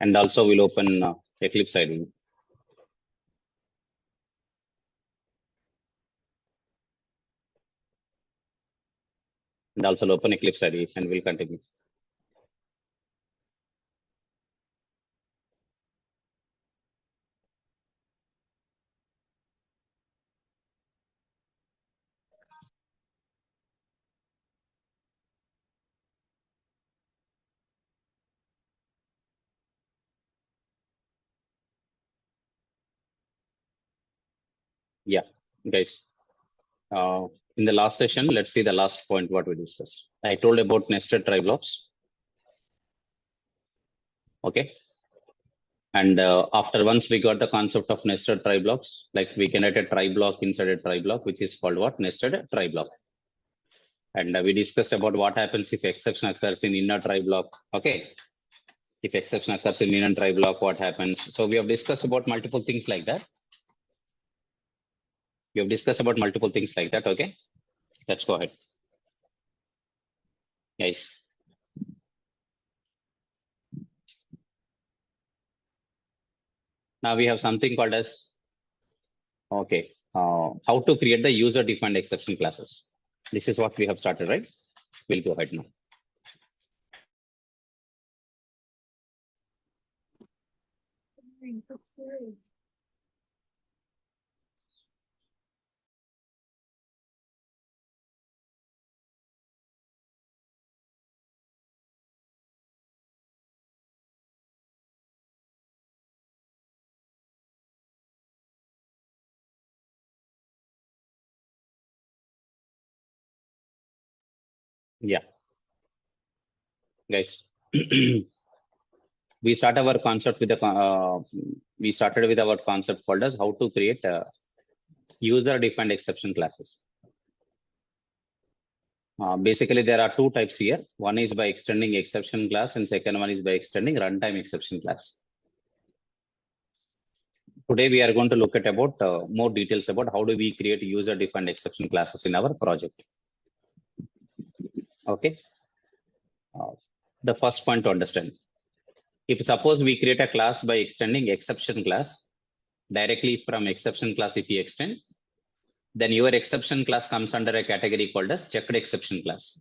And also we'll open Eclipse IDE. And also open Eclipse IDE and we'll continue. Yeah, guys. In the last session, let's see the last point what we discussed. I told about nested try blocks. Okay. And after once we got the concept of nested try blocks, like we can write a try block inside a try block, which is called what? Nested try block. And we discussed about what happens if exception occurs in inner try block. Okay. If exception occurs in inner try block, what happens? So we have discussed about multiple things like that. We have discussed about multiple things like that. Okay. Let's go ahead. Guys. Now we have something called as, okay, how to create the user defined exception classes. This is what we have started, right? We'll go ahead now. Yeah, guys. We start our concept with we started with our concept called as how to create user defined exception classes. Basically, there are two types here. One is by extending exception class, and second one is by extending runtime exception class. Today, we are going to look at about more details about how do we create user defined exception classes in our project. Okay. The first point to understand. If suppose we create a class by extending exception class, directly from exception class if you extend, then your exception class comes under a category called as checked exception class.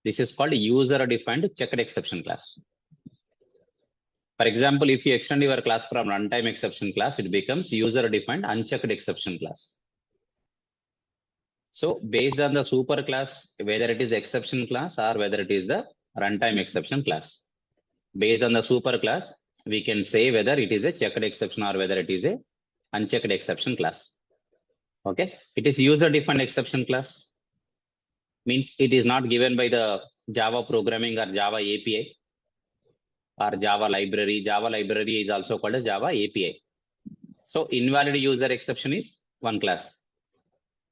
This is called user defined checked exception class. For example, if you extend your class from runtime exception class, it becomes user defined unchecked exception class. So based on the super class, whether it is exception class or whether it is the runtime exception class, based on the super class, we can say whether it is a checked exception or whether it is a unchecked exception class. Okay, it is user defined exception class. Means it is not given by the Java programming or Java API or Java library. Java library is also called as Java API. So invalid user exception is one class.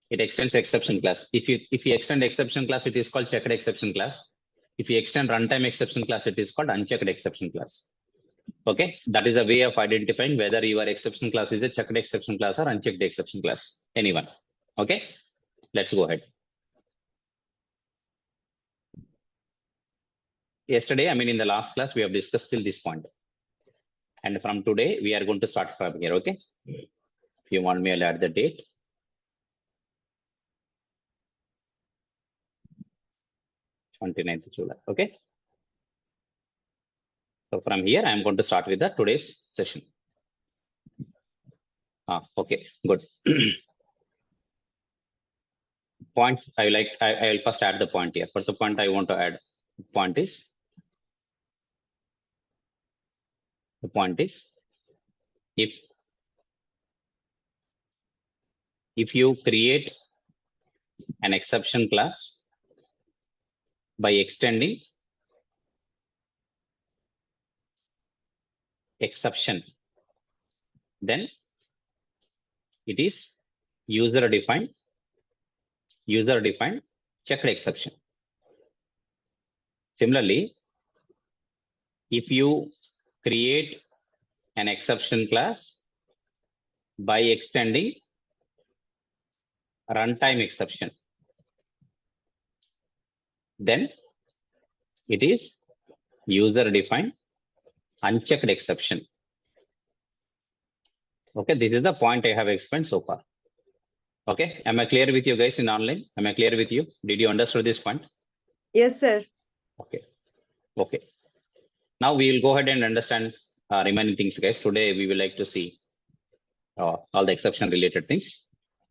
It extends exception class. If you extend exception class, it is called checked exception class. If you extend runtime exception class, it is called unchecked exception class. Okay, that is a way of identifying whether your exception class is a checked exception class or unchecked exception class. Anyone? Okay, let's go ahead. Yesterday, I mean, in the last class, we have discussed till this point. And from today, we are going to start from here. Okay, if you want me, I'll add the date. 29th July. Okay. So from here, I'm going to start with the today's session. Okay, good. Point I will first add the point here. First, the point I want to add point is if you create an exception class by extending exception, then it is user defined checked exception. Similarly, if you create an exception class by extending runtime exception, then it is user defined unchecked exception. Okay, this is the point I have explained so far. Okay, am I clear with you guys in online? Am I clear with you? Did you understand this point? Yes, sir. Okay. Okay. Now we will go ahead and understand remaining things, guys. Today we will like to see all the exception related things.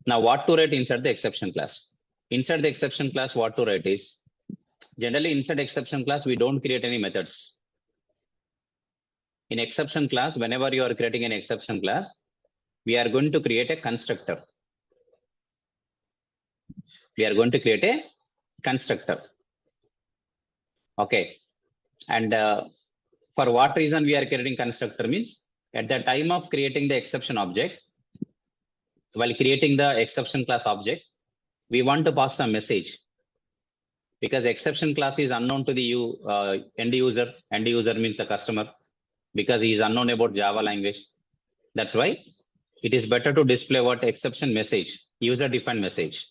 Now, what to write inside the exception class? Inside the exception class, what to write is, generally inside exception class, we don't create any methods. In exception class, whenever you are creating an exception class, we are going to create a constructor. We are going to create a constructor. Okay. And for what reason we are creating constructor means, at the time of creating the exception object, while creating the exception class object, we want to pass some message. Because exception class is unknown to the end user. End user means a customer, because he is unknown about Java language. That's why it is better to display what exception message, user defined message.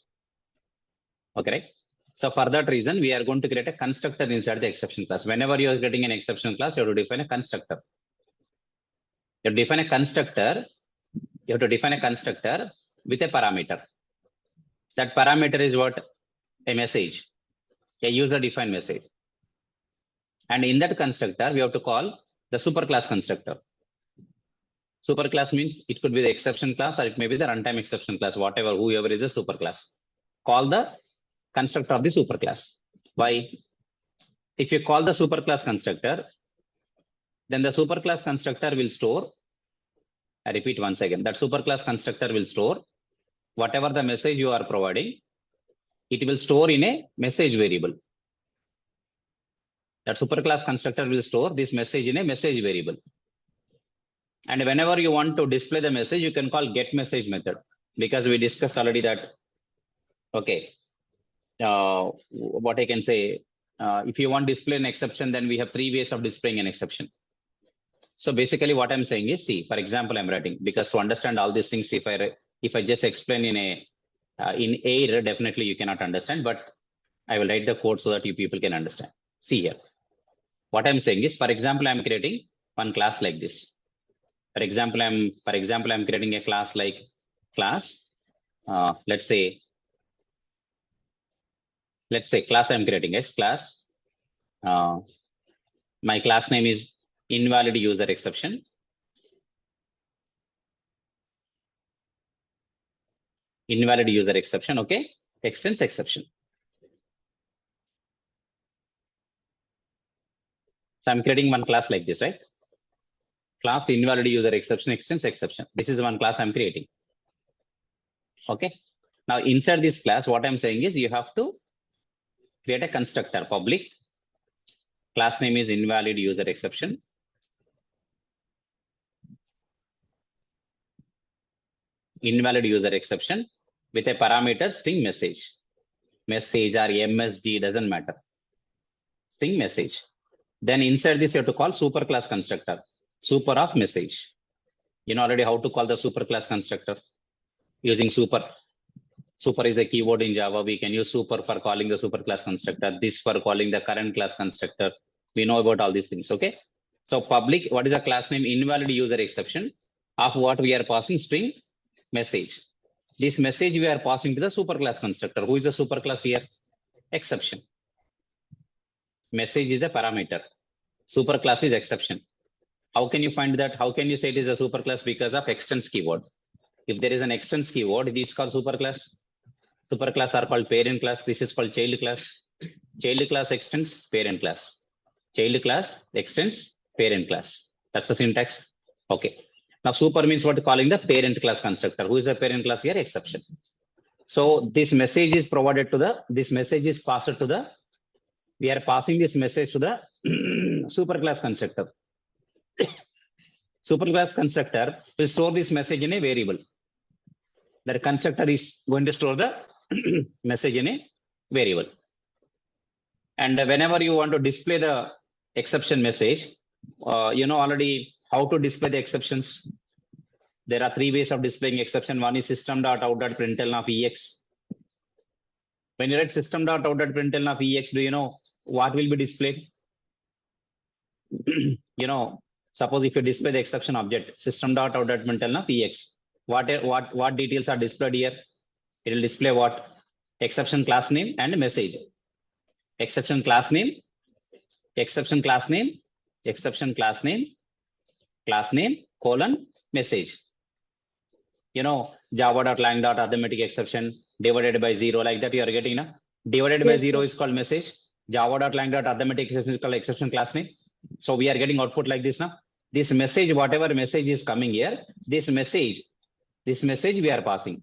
Okay, right? So for that reason, we are going to create a constructor inside the exception class. Whenever you are getting an exception class, you have to define a constructor. You have to define a constructor. You have to define a constructor with a parameter. That parameter is what? A message, a user defined message. And in that constructor, we have to call the superclass constructor. Superclass means it could be the exception class or it may be the runtime exception class, whatever, whoever is the superclass. Call the constructor of the superclass. Why? If you call the superclass constructor, then the superclass constructor will store, I repeat once again, that superclass constructor will store whatever the message you are providing, it will store in a message variable. That superclass constructor will store this message in a message variable. And whenever you want to display the message, you can call get message method, because we discussed already that, okay, what I can say, if you want to display an exception, then we have 3 ways of displaying an exception. So basically what I'm saying is, see, for example, I'm writing, because to understand all these things, if I just explain in A, definitely you cannot understand, but I will write the code so that you people can understand. See here, what I'm saying is, for example, I'm creating one class like this. For example, I'm creating a class like class, let's say class I'm creating as class. My class name is invalid user exception. Invalid user exception, okay? Extends exception. So I'm creating one class like this, right? Class invalid user exception extends exception. This is one class I'm creating. Okay. Now inside this class, what I'm saying is you have to create a constructor, public. Class name is invalid user exception. Invalid user exception with a parameter string message. Message or MSG, doesn't matter. String message. Then inside this, you have to call superclass constructor. Super of message. You know already how to call the superclass constructor using super. Super is a keyword in Java. We can use super for calling the superclass constructor. This for calling the current class constructor. We know about all these things. Okay. So public, what is the class name? Invalid user exception of what we are passing string message. This message we are passing to the superclass constructor. Who is the superclass here? Exception. Message is a parameter. Superclass is exception. How can you find that? How can you say it is a superclass? Because of extends keyword. If there is an extends keyword, it is called superclass. Superclass are called parent class. This is called child class. Child class extends parent class. Child class extends parent class. That's the syntax. Okay. Now super means what? Calling the parent class constructor. Who is the parent class here? Exception. So this message is provided to this message is passed to we are passing this message to the superclass constructor. Superclass constructor will store this message in a variable. The constructor is going to store the message in a variable. And whenever you want to display the exception message, you know already how to display the exceptions. There are 3 ways of displaying exception. One is system.out.println of EX. When you write system.out.println of EX, do you know what will be displayed? You know, Suppose if you display the exception object, system.out.println of ex, what details are displayed here? It will display what? Exception class name and message. Exception class name, exception class name, exception class name, colon, message. You know, java.lang.arithmetic exception divided by 0, like that you are getting, na? Divided by 0 is called message. Java.lang.arithmetic exception is called exception class name. So we are getting output like this now. This message, whatever message is coming here, this message we are passing.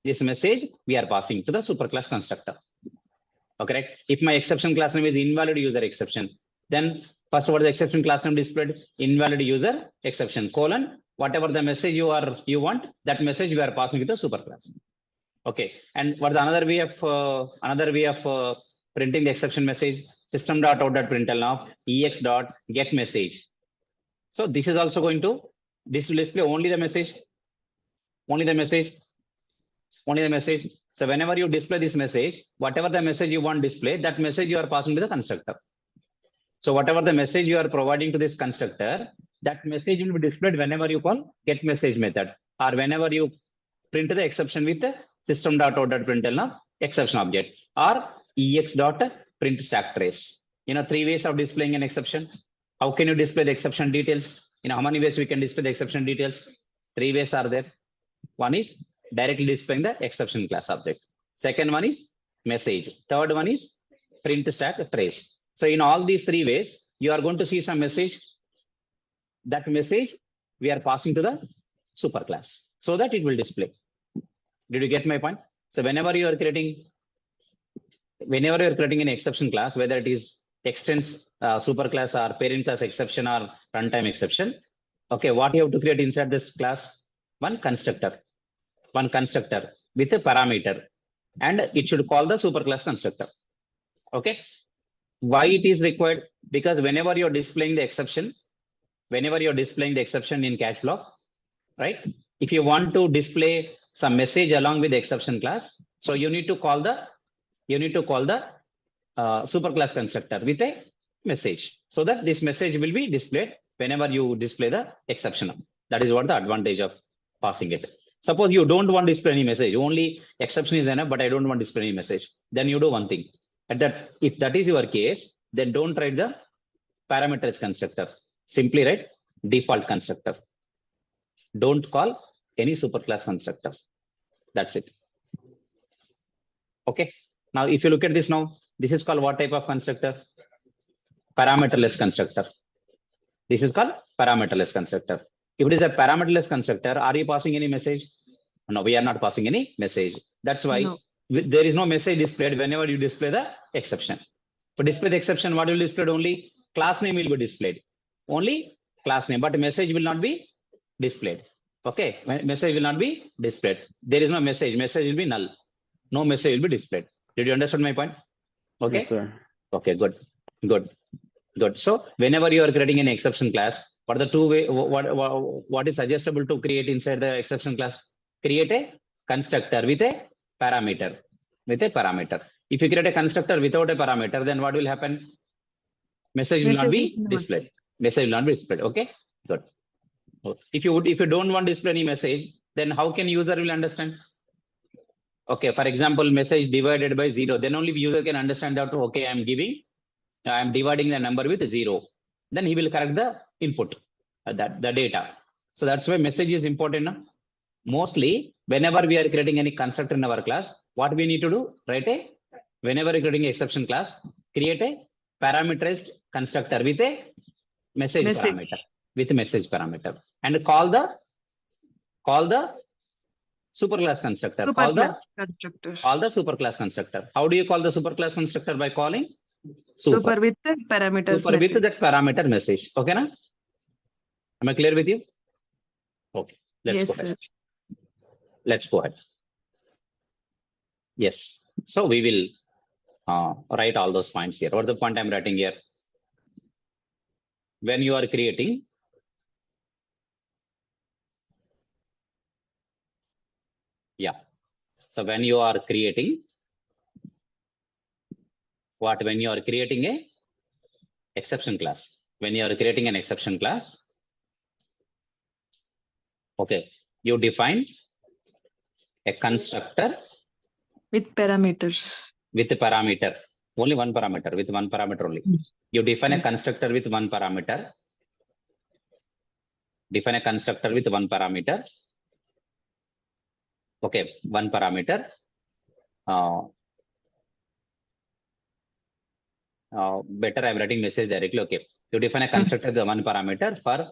This message we are passing to the superclass constructor. Okay, right? If my exception class name is invalid user exception, then first what the exception class name displayed? Invalid user exception, colon, whatever the message you want, that message we are passing to the superclass. Okay, and what's another way of printing the exception message? System.out.println of ex.get message. So this is also going to, this will display only the message. So whenever you display this message, whatever the message you want display, that message you are passing to the constructor. So whatever the message you are providing to this constructor, that message will be displayed whenever you call get message method, or whenever you print the exception with the system.out.println of exception object, or ex.print stack trace. You know, 3 ways of displaying an exception. How can you display the exception details? You know, how many ways we can display the exception details? 3 ways are there. One is directly displaying the exception class object. Second one is message. Third one is print stack trace. So in all these 3 ways, you are going to see some message. That message we are passing to the superclass so that it will display. Did you get my point? So whenever you are creating an exception class, whether it is extends superclass or parent class exception or runtime exception, okay, what you have to create inside this class? One constructor with a parameter, and it should call the superclass constructor. Okay, why it is required? Because whenever you're displaying the exception in catch block, right? If you want to display some message along with the exception class, so you need to call the superclass constructor with a message, so that this message will be displayed whenever you display the exception. That is what the advantage of passing it. Suppose you don't want to display any message, only exception is enough, but I don't want to display any message. Then you do one thing. If that is your case, then don't write the parameterized constructor. Simply write default constructor. Don't call any superclass constructor. That's it. Okay. Now, if you look at this now, this is called what type of constructor? Parameterless constructor. This is called parameterless constructor. If it is a parameterless constructor, are you passing any message? No, we are not passing any message. That's why there is no message displayed whenever you display the exception. To display the exception, what will be displayed? Only class name will be displayed. Only class name, but message will not be displayed. Okay, message will not be displayed. There is no message. Message will be null. No message will be displayed. Did you understand my point? Okay. Yes, okay, good. So whenever you are creating an exception class, what are the 2 way? What is suggestible to create inside the exception class? Create a constructor with a parameter. If you create a constructor without a parameter, then what will happen? Message will not be displayed. Message will not be displayed. Okay, good. If you don't want to display any message, then how can user will understand? Okay, for example, message divided by 0, then only user can understand that, okay, I am dividing the number with 0. Then he will correct the input, the data. So that's why message is important. No? Mostly, whenever we are creating any constructor in our class, what we need to do? Whenever you're creating an exception class, create a parameterized constructor with a message parameter, and call the superclass constructor. Call the superclass constructor. How do you call the superclass constructor? By calling super with the parameter. Super with that parameter message. Okay, na? Am I clear with you? Okay. Let's go ahead. Yes. So we will write all those points here. What's the point I'm writing here? When you are creating so when you are creating a exception class, when you are creating an exception class, okay, you define a constructor With parameters. with a parameter, only one parameter, with one parameter only. You define a constructor with one parameter. Define a constructor with one parameter. Okay, one parameter. Better I'm writing message directly. Okay, you define a constructor with one parameter for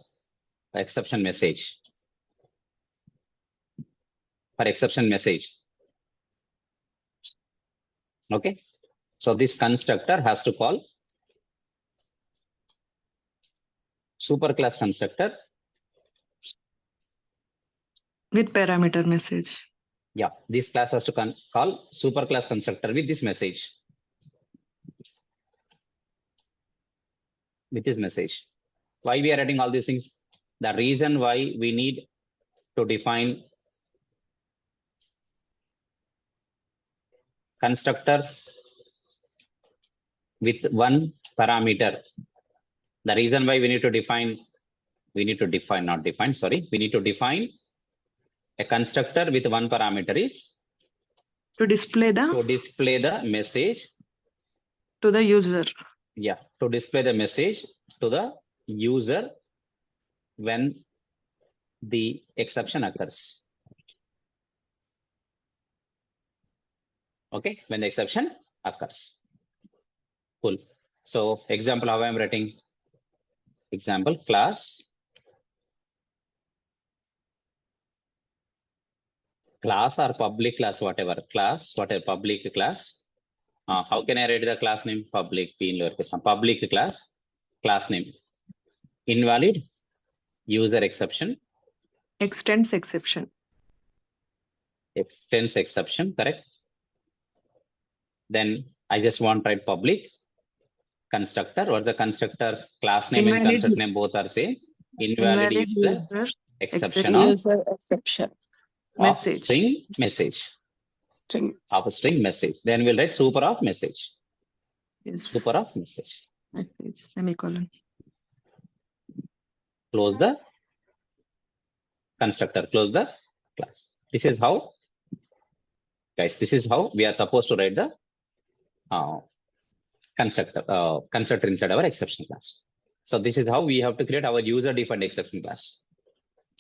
exception message. For exception message. Okay, so this constructor has to call superclass constructor With parameter message. Yeah, this class has to call superclass constructor with this message. With this message. Why we are writing all these things? The reason why we need to define constructor with one parameter. The reason why we need to define, not define, sorry. We need to define a constructor with one parameter is To display the message to the user. Yeah, to display the message to the user when the exception occurs. Okay, when the exception occurs. Cool. So example, how I am writing? Example, class. Class or public class, whatever. Class, whatever, public class. How can I write the class name? Public, P in lowercase. Public class name. Invalid, user exception. Extends exception. Extends exception, correct? Then I just want to write public constructor. What's the constructor? Class name and constructor name both are same. Invalid user exception of user exception. Message. String message. Of a string message. Then we'll write super of message. Yes. Super of message. Message. Semicolon. Close the constructor. Close the class. This is how, guys, this is how we are supposed to write the constructor inside our exception class. So this is how we have to create our user defined exception class.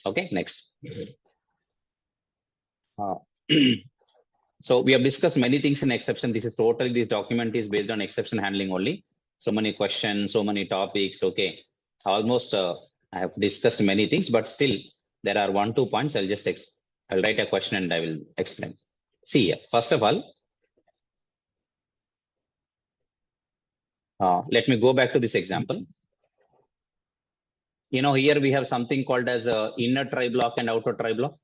Okay, next. So we have discussed many things in exception. This document is based on exception handling only. So many questions, so many topics. Okay, almost I have discussed many things, but still there are 1-2 points. I'll write a question and I will explain. See here, first of all, let me go back to this example. You know, here we have something called as inner try block and outer try block.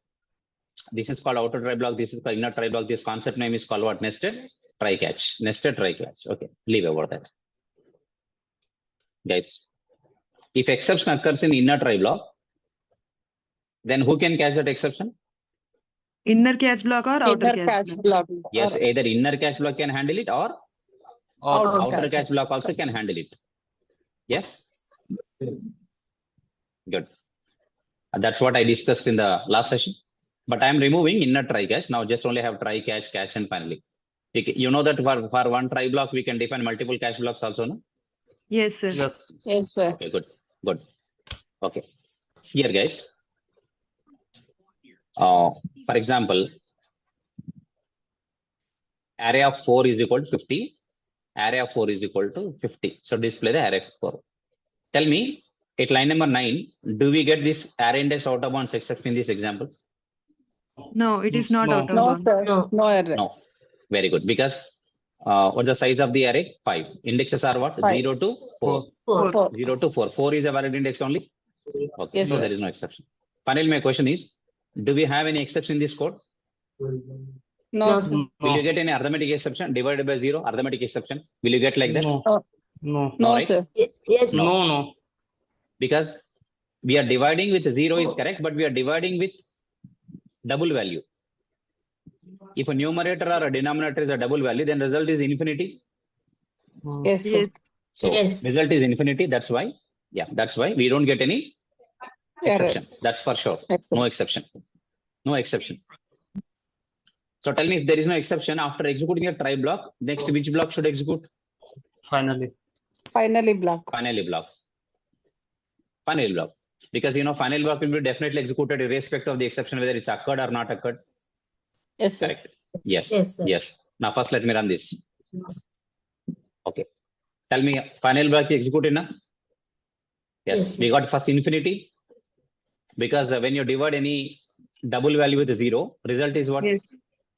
This is called outer try block. This is called inner try block. This concept name is called what? Nested try catch. Nested try catch. Okay, leave over that. Guys, if exception occurs in inner try block, then who can catch that exception? Inner catch block or outer catch block? Yes, either inner catch block can handle it or outer catch block also can handle it. Yes? Good. That's what I discussed in the last session. But I am removing inner try catch. Now just only have try catch, catch, and finally. You know that for one try block, we can define multiple catch blocks also, no? Yes, sir. Yes, sir. Okay, good. Okay. See here, guys. For example, array of 4 is equal to 50. Array of 4 is equal to 50. So display the array of 4. Tell me, at line number 9, do we get this array index out of bounds except in this example? No, it is not out of No, bounds. sir. No error. No. Very good. Because what's the size of the array? 5. Indexes are what? 5. 0 to 4. 4. 0 to 4. 4 is a valid index only? Okay, Yes, so there yes. is no exception. Finally, my question is, do we have any exception in this code? No, sir. Will you get any arithmetic exception divided by 0? Arithmetic exception? Will you get like that? No, No, right? sir. yes, no. Because we are dividing with 0 is correct, but we are dividing with double value. If a numerator or a denominator is a double value, then result is infinity. Yes, sir. Yes. So Yes. result is infinity. That's why Yeah, that's why we don't get any exception. That's for sure. Exception. No exception. No exception. So tell me, if there is no exception after executing a try block, next which block should execute? Finally. Finally block. Finally block. Finally block. Because final block will be definitely executed irrespective of the exception, whether it's occurred or not occurred. Yes, sir. Correct. Yes. Yes, sir. Yes. Now first let me run this. Okay. Tell me, final block executed now? Yes. Yes, sir. We got first infinity. Because when you divide any double value with 0, result is what? Yes.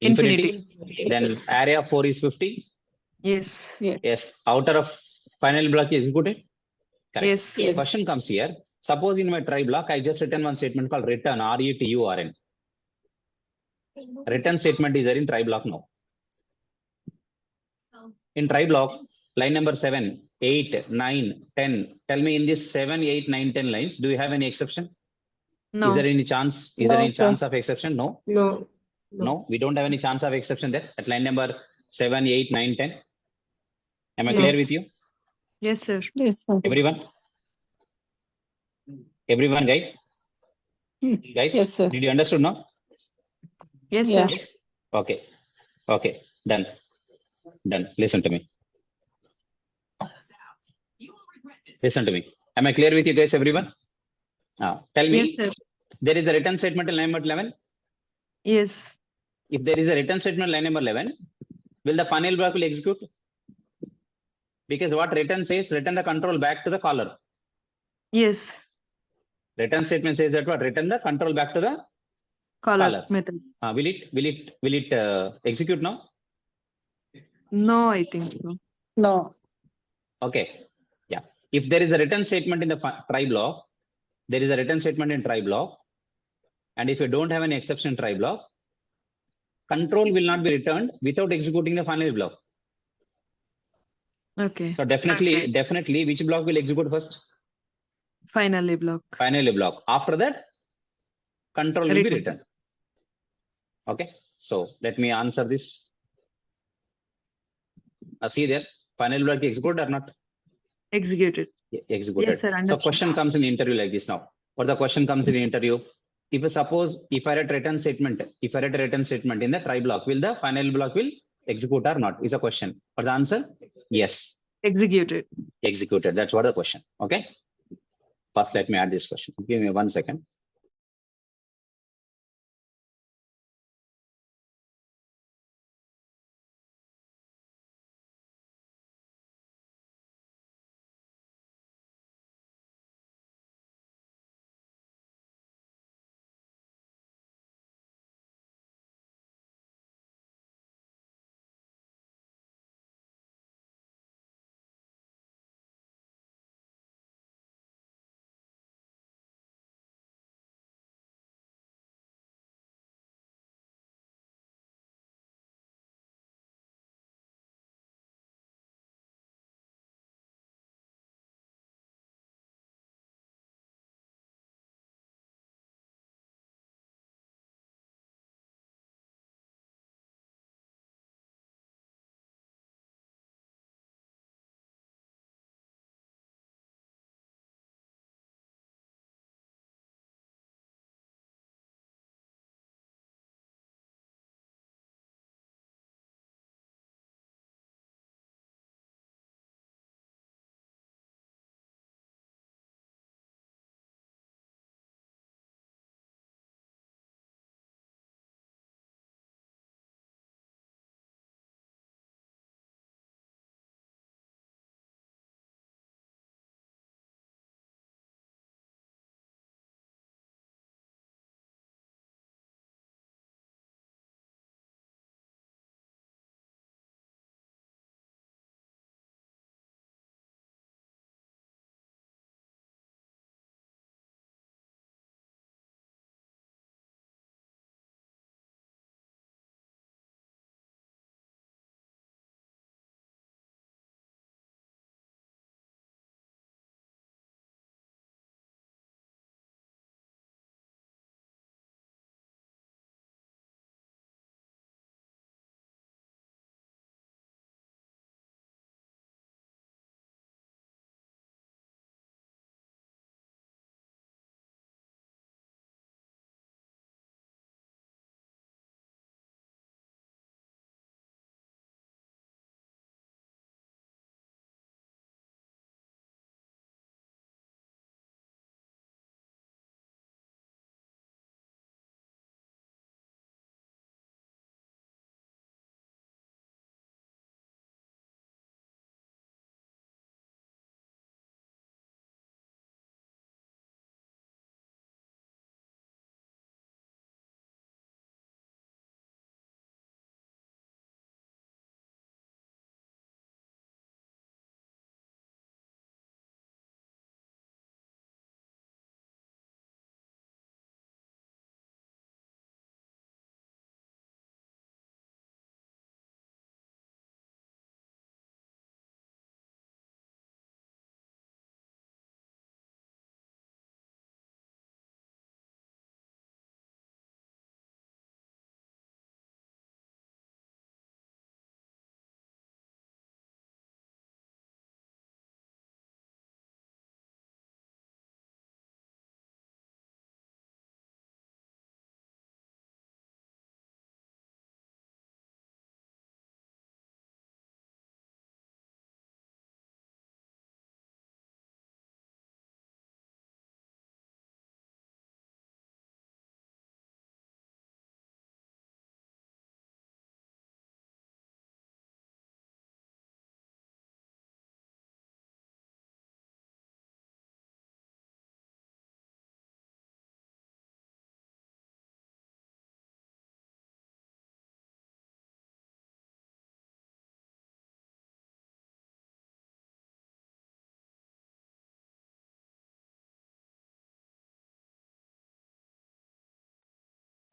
Infinity. Then area of 4 is 50. Yes. Yes. Outer of final block is executed. Correct. Yes. Yes. Question comes here. Suppose in my try block, I just written one statement called return, RETURN. Return statement is there in try block now. In try block, line number 7, 8, 9, 10. Tell me, in this 7, 8, 9, 10 lines, do you have any exception? No. Is there any chance? Is No, there any sir. chance of exception? No. No. No, we don't have any chance of exception there at line number 7, 8, 9, 10. Am I Yes. clear with you? Yes, sir. Yes, sir. Everyone? Everyone, guys? Hmm. Guys, Yes, sir. did you understood now? Yes, Yeah. sir. Yes. Okay. Okay. Done. Done. Listen to me. Listen to me. Am I clear with you guys, everyone? Tell me, Yes, sir. there is a return statement in line number 11. Yes. If there is a return statement line number 11, will the final block will execute? Because what return says, return the control back to the caller. Yes. Return statement says that what? Return the control back to the Caller Caller. method. will it execute now? No, I think so. No. Okay. Yeah. If there is a return statement in the try block, there is a return statement in try block. And if you don't have any exception in try block, control will not be returned without executing the final block. Okay. So definitely, which block will execute first? Finally block. Finally block. After that, control will be Return. returned. Okay. So let me answer this. See there, final block executed or not? Executed. Executed. Yes, sir. So Understood. question comes in interview like this now. Or the question comes in interview. If I write return statement, in the try block, will the final block will execute or not? Is a question. Or the answer? Yes. Executed. Executed. That's what the question. Okay. First, let me add this question. Give me 1 second.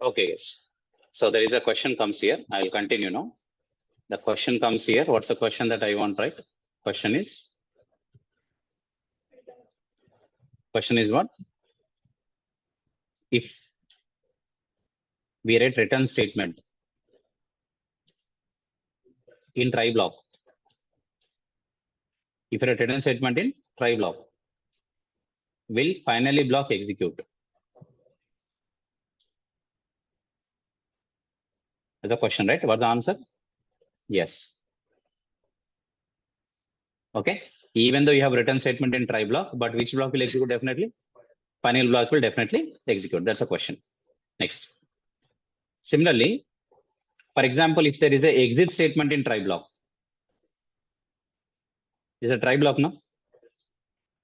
Okay, yes. So there is a question comes here. I will continue now. The question comes here. What's the question that I want, right? Question is what? If we write return statement in try block, if you write return statement in try block, will finally block execute? That's the question, right? What's the answer? Yes. Okay. Even though you have written statement in try block, but which block will execute definitely? Final block will definitely execute. That's a question. Next. Similarly, for example, if there is a exit statement in try block, is a try block now?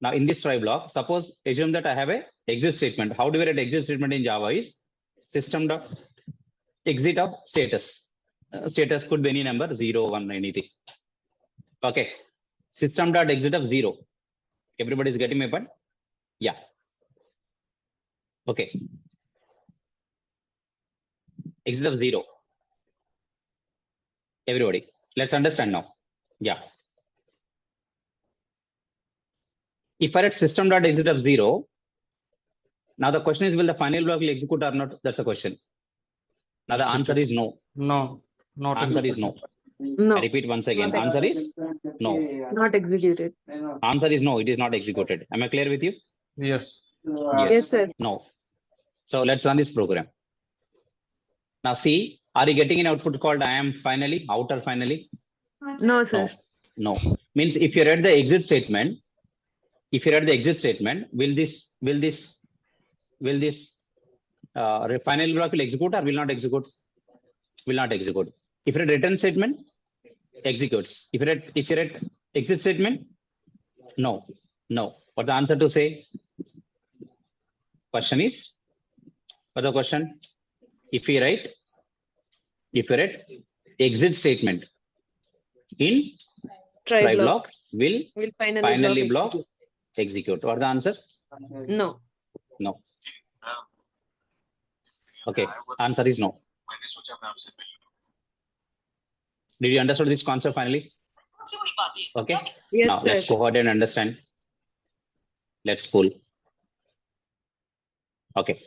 Now in this try block, suppose assume that I have a exit statement. How do we write exit statement in Java is system dot exit of status. Status could be any number, 0, 1, anything. Okay. System dot exit of 0. Everybody is getting my point? Yeah. Okay. Exit of 0. Everybody. Let's understand now. Yeah. If I write system dot exit of 0, now the question is, will the final block will execute or not? That's the question. Now the answer is no. No. Not Answer is no. No, I repeat once again. Answer is no. not executed. Answer is no. It is not executed. Am I clear with you? Yes. Yes, sir. No. So let's run this program. Now see, are you getting an output called I am finally, outer finally? No, sir. No. Means if you read the exit statement, will this final block will execute or will not execute? Will not execute. If you read return statement, executes. If you read exit statement, no. What's the answer to say? Question is, what's the question? If you write exit statement in try block, will finally block execute. What's the answer? No. No. Okay. Answer is no. Did you understand this concept finally? Okay. Yes, Now sir. let's go ahead and understand. Let's pull. Okay.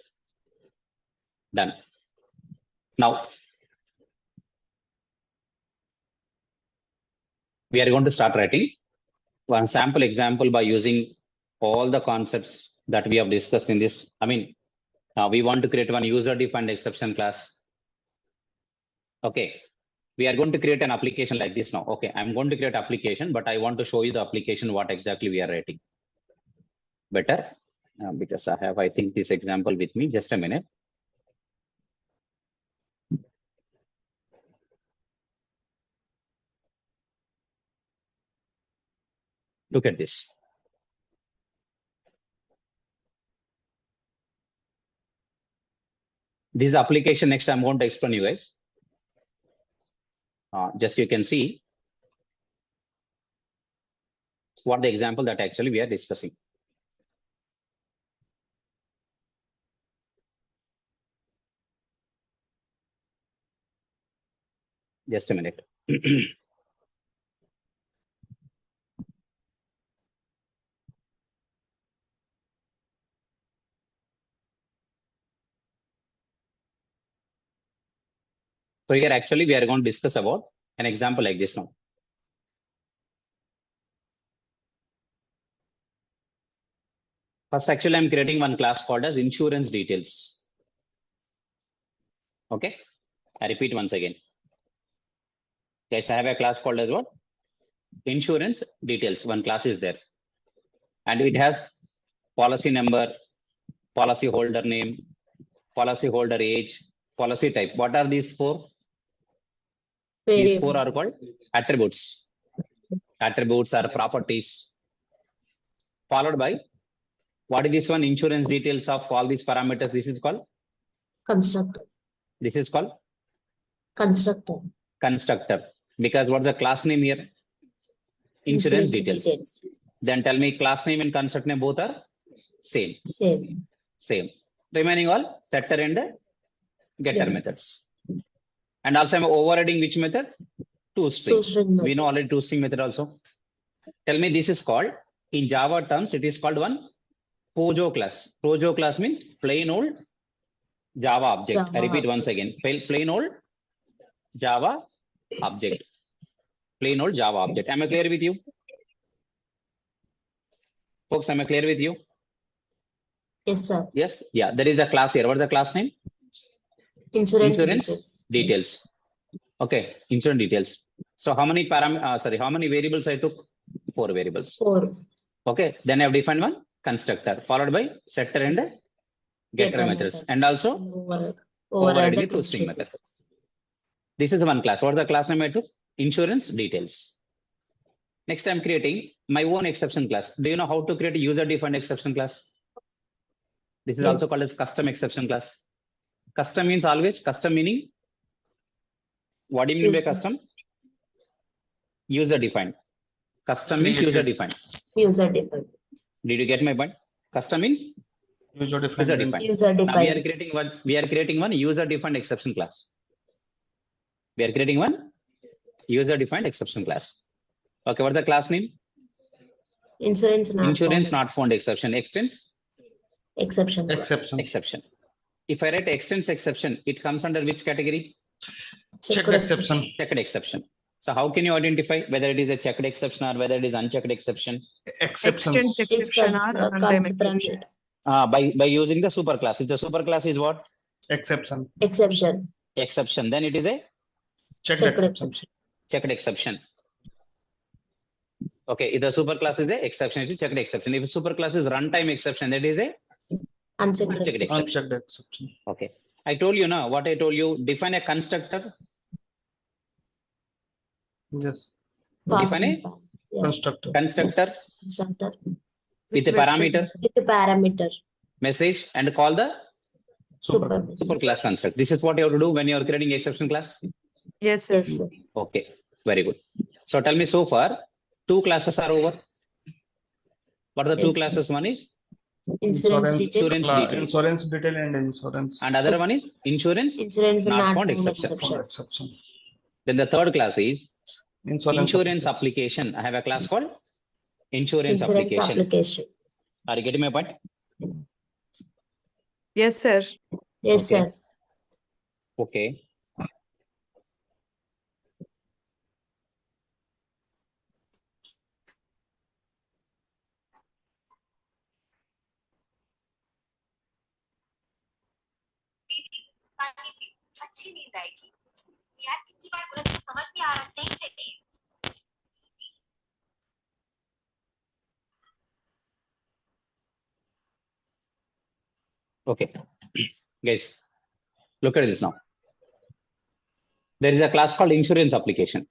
Done. Now we are going to start writing one sample example by using all the concepts that we have discussed in this. We want to create one user-defined exception class. Okay. We are going to create an application like this now. Okay. I'm going to create application, but I want to show you the application, what exactly we are writing. Better because I think this example with me. Just a minute. Look at this. This is the application. Next, I'm going to explain you guys. Just you can see what the example that actually we are discussing. Just a minute. So here actually we are going to discuss about an example like this now. First, actually, I'm creating one class called as insurance details. Okay. I repeat once again. Guys, I have a class called as what? Insurance details. One class is there. And it has policy number, policy holder name, policy holder age, policy type. What are these four? These four are called attributes. Attributes are properties. Followed by, what is this one? Insurance details of all these parameters. This is called? Constructor. This is called? Constructor. Constructor. Because what's the class name here? Insurance details. Then tell me, class name and constructor name both are same. Same. Same. Remaining all setter and getter Yeah. methods. And also I'm overriding which method? ToString. Two-string We method. know already ToString method also. Tell me this is called, in Java terms, it is called one POJO class. POJO class means plain old Java object. I Java repeat once object. again, plain old Java object. Plain old Java object. Am I clear with you? Folks, am I clear with you? Yes, sir. Yes. Yeah, there is a class here. What is the class name? Insurance Insurance details. details. Okay, insurance details. So how many how many variables I took? 4 variables. 4. Okay, then I have defined one constructor followed by setter and getter methods, and also overriding the ToString method. This is the one class. What is the class name I took? Insurance details. Next, I'm creating my own exception class. Do you know how to create a user-defined exception class? This is also Yes. called as custom exception class. Custom means always custom meaning. What do you mean by User. custom? User-defined. Custom means Created. user-defined. User defined. Did you get my point? Custom means User defined. user-defined. User Now we are defined. creating one. We are creating one user-defined exception class. We are creating one user-defined exception class. Okay, what's the class name? Insurance not Insurance found. not found exception. Extends Exception. Exception. exception. If I write extends exception, it comes under which category? Checked exception. Checked exception. So how can you identify whether it is a checked exception or whether it is unchecked exception? Exceptions. Extends This exception or runtime comes from exception. By using the superclass. If the superclass is what? Exception. exception. Exception. Then it is a Checked Checked exception. exception. checked exception. Okay, if the superclass is a exception, it is checked exception. If superclass is runtime exception, that is a Unchecked Unchecked exception. Unchecked exception. okay. I told you now what I told you. Define a constructor. Yes. Past Define a and present. Yeah. Constructor. Constructor Constructor with a parameter, with the parameter. message, and call the Super. superclass construct. This is what you have to do when you are creating exception class. Yes, sir. Yes, sir. Okay, very good. So tell me, so far 2 classes are over. What are the 2 Yes, sir. classes? One is Insurance Insurance. details. Insurance details. Insurance detail and insurance. and other one is insurance. Insurance Not not found found exception. exception. Exception. Then the third class is Insurance insurance application. I have a class called insurance Insurance application. application. Are you getting my point? Yes, sir. Yes, Okay. sir. Okay. अच्छी नींद आएगी यार कितनी बार बोला तुझे समझ नहीं आ रहा नहीं चाहिए Okay. Guys, look at this now. There is a class called insurance application.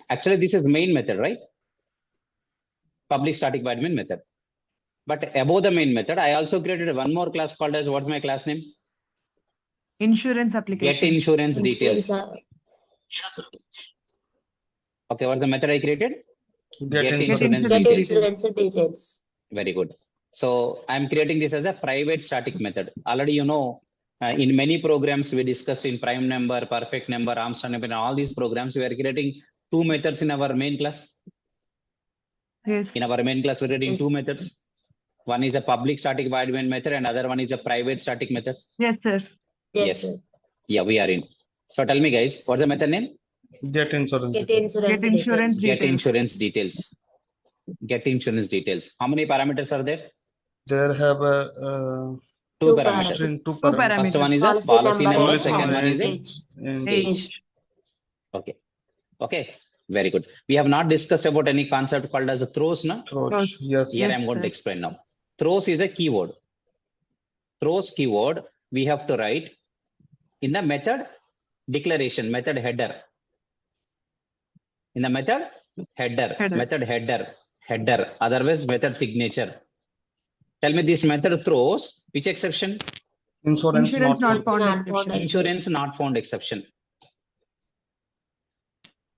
Actually, this is main method, right? Public static void main method. But above the main method, I also created one more class called as, what's my class name? Insurance Get application. insurance details. Insurance, Okay, what's the method I created? Get Get insurance. insurance get details. insurance details. Very good. So I'm creating this as a private static method. Already, you know, in many programs we discussed in prime number, perfect number, Armstrong number, and all these programs, we are creating 2 methods in our main class. Yes. In our main class, we're creating Yes. 2 methods. One is a public static void main method, and other one is a private static method. Yes, sir. Yes, Yes. sir. Yeah, we are in. So tell me, guys, what's the method name? Get insurance. Get detail. insurance Get insurance details. Get details. insurance details. Get insurance details. How many parameters are there? There have a 2 Two parameters. string, two Two parameters. First one parameters. is a policy number. and Second one is a age. And age. Okay. Okay. Very good. We have not discussed about any concept called as a throws now. throws. Yes. Here Yes, I'm going to sir. explain now. Throws is a keyword. Throws keyword we have to write in the method declaration, method header. In the method header, Header. method header, otherwise method signature. Tell me this method throws which exception? Insurance, Insurance not found Not exception. found. Insurance not found exception.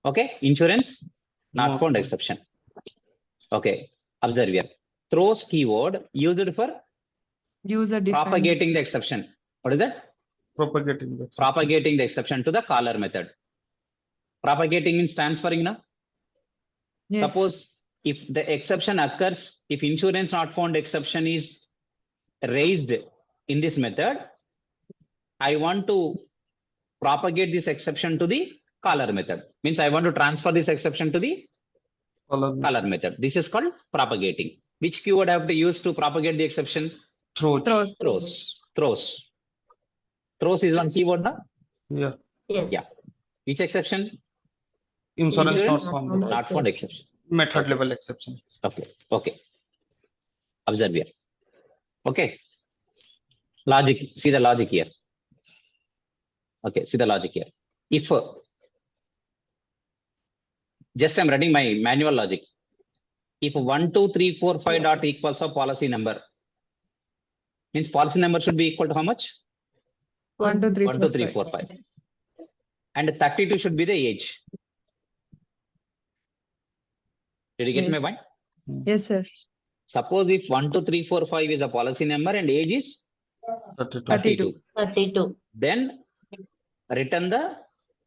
Okay, insurance not Not found found. exception. Okay, observe here. Throws keyword used for User defined. propagating the exception. What is that? Propagating the exception. Propagating the exception to the caller method. Propagating means transferring, na? Yes. Suppose if the exception occurs, if insurance not found exception is raised in this method, I want to propagate this exception to the caller method. Means I want to transfer this exception to the Color caller method. This is called propagating. Which keyword I have to use to propagate the exception? throws. Throws. Throws. Throws. Throws is one keyword, na? Yeah. Yes. Yeah. Which exception? Insurance not Insurance found. Not found exception. Method level exception. Okay. Okay. Observe here. Okay. Logic. See the logic here. Okay. See the logic here. If just I'm writing my manual logic. If 1, 2, 3, 4, 5 dot equals a policy number, means policy number should be equal to how much? 1, 2, 3, 1, 2, 3, 4, 5. And 32 should be the age. Did you get my Yes. point? Yes, sir. Suppose if 1, 2, 3, 4, 5 is a policy number and age is 32. 32. 32. Then return the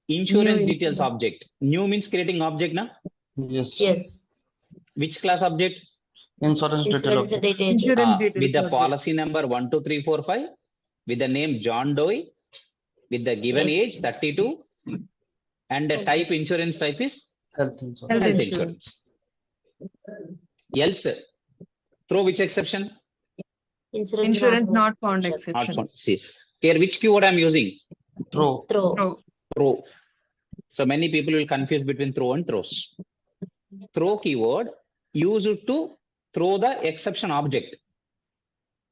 insurance New details object. New means creating object, na? Yes. Yes. Which class object? Insurance detail. Insurance object. detail. Insurance details. With the object. policy number 1, 2, 3, 4, 5, with the name John Doe, with the given age 32, and the type insurance type is Health insurance. Health health insurance. insurance. Else, throw which exception? Insurance not found Not exception. found. See here, which keyword I'm using? Throw. Throw. Throw. Throw. So many people will confuse between throw and throws. Throw keyword used to throw the exception object.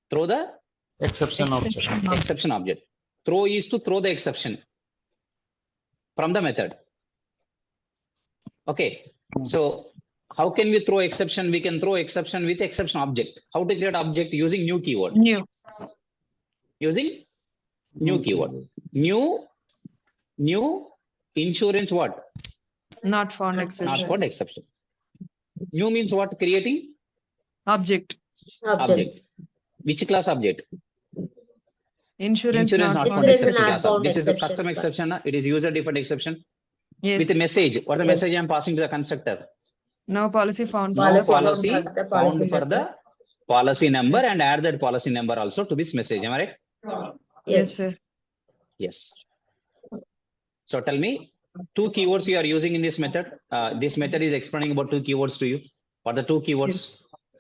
Throw the Exception object. Exception of- exception object. Throw is to throw the exception from the method. Okay. So how can we throw exception? We can throw exception with exception object. How to create object using new keyword? New. Using new keyword. New insurance what? Not found Not exception. for exception. New means what? Creating Object. object. Which class object? Insurance, Insurance not not found found Insurance exception not class. found This is a exception custom class. exception. Na? It is user defined exception Yes. with a message. What the Yes. message I am passing to the constructor? No policy found. No Policy policy number, the found policy for the number. policy number and add that policy number also to this message. Am I right? Yes, sir. Yes. So tell me, two keywords you are using in this method. This method is explaining about two keywords to you. What are the two keywords?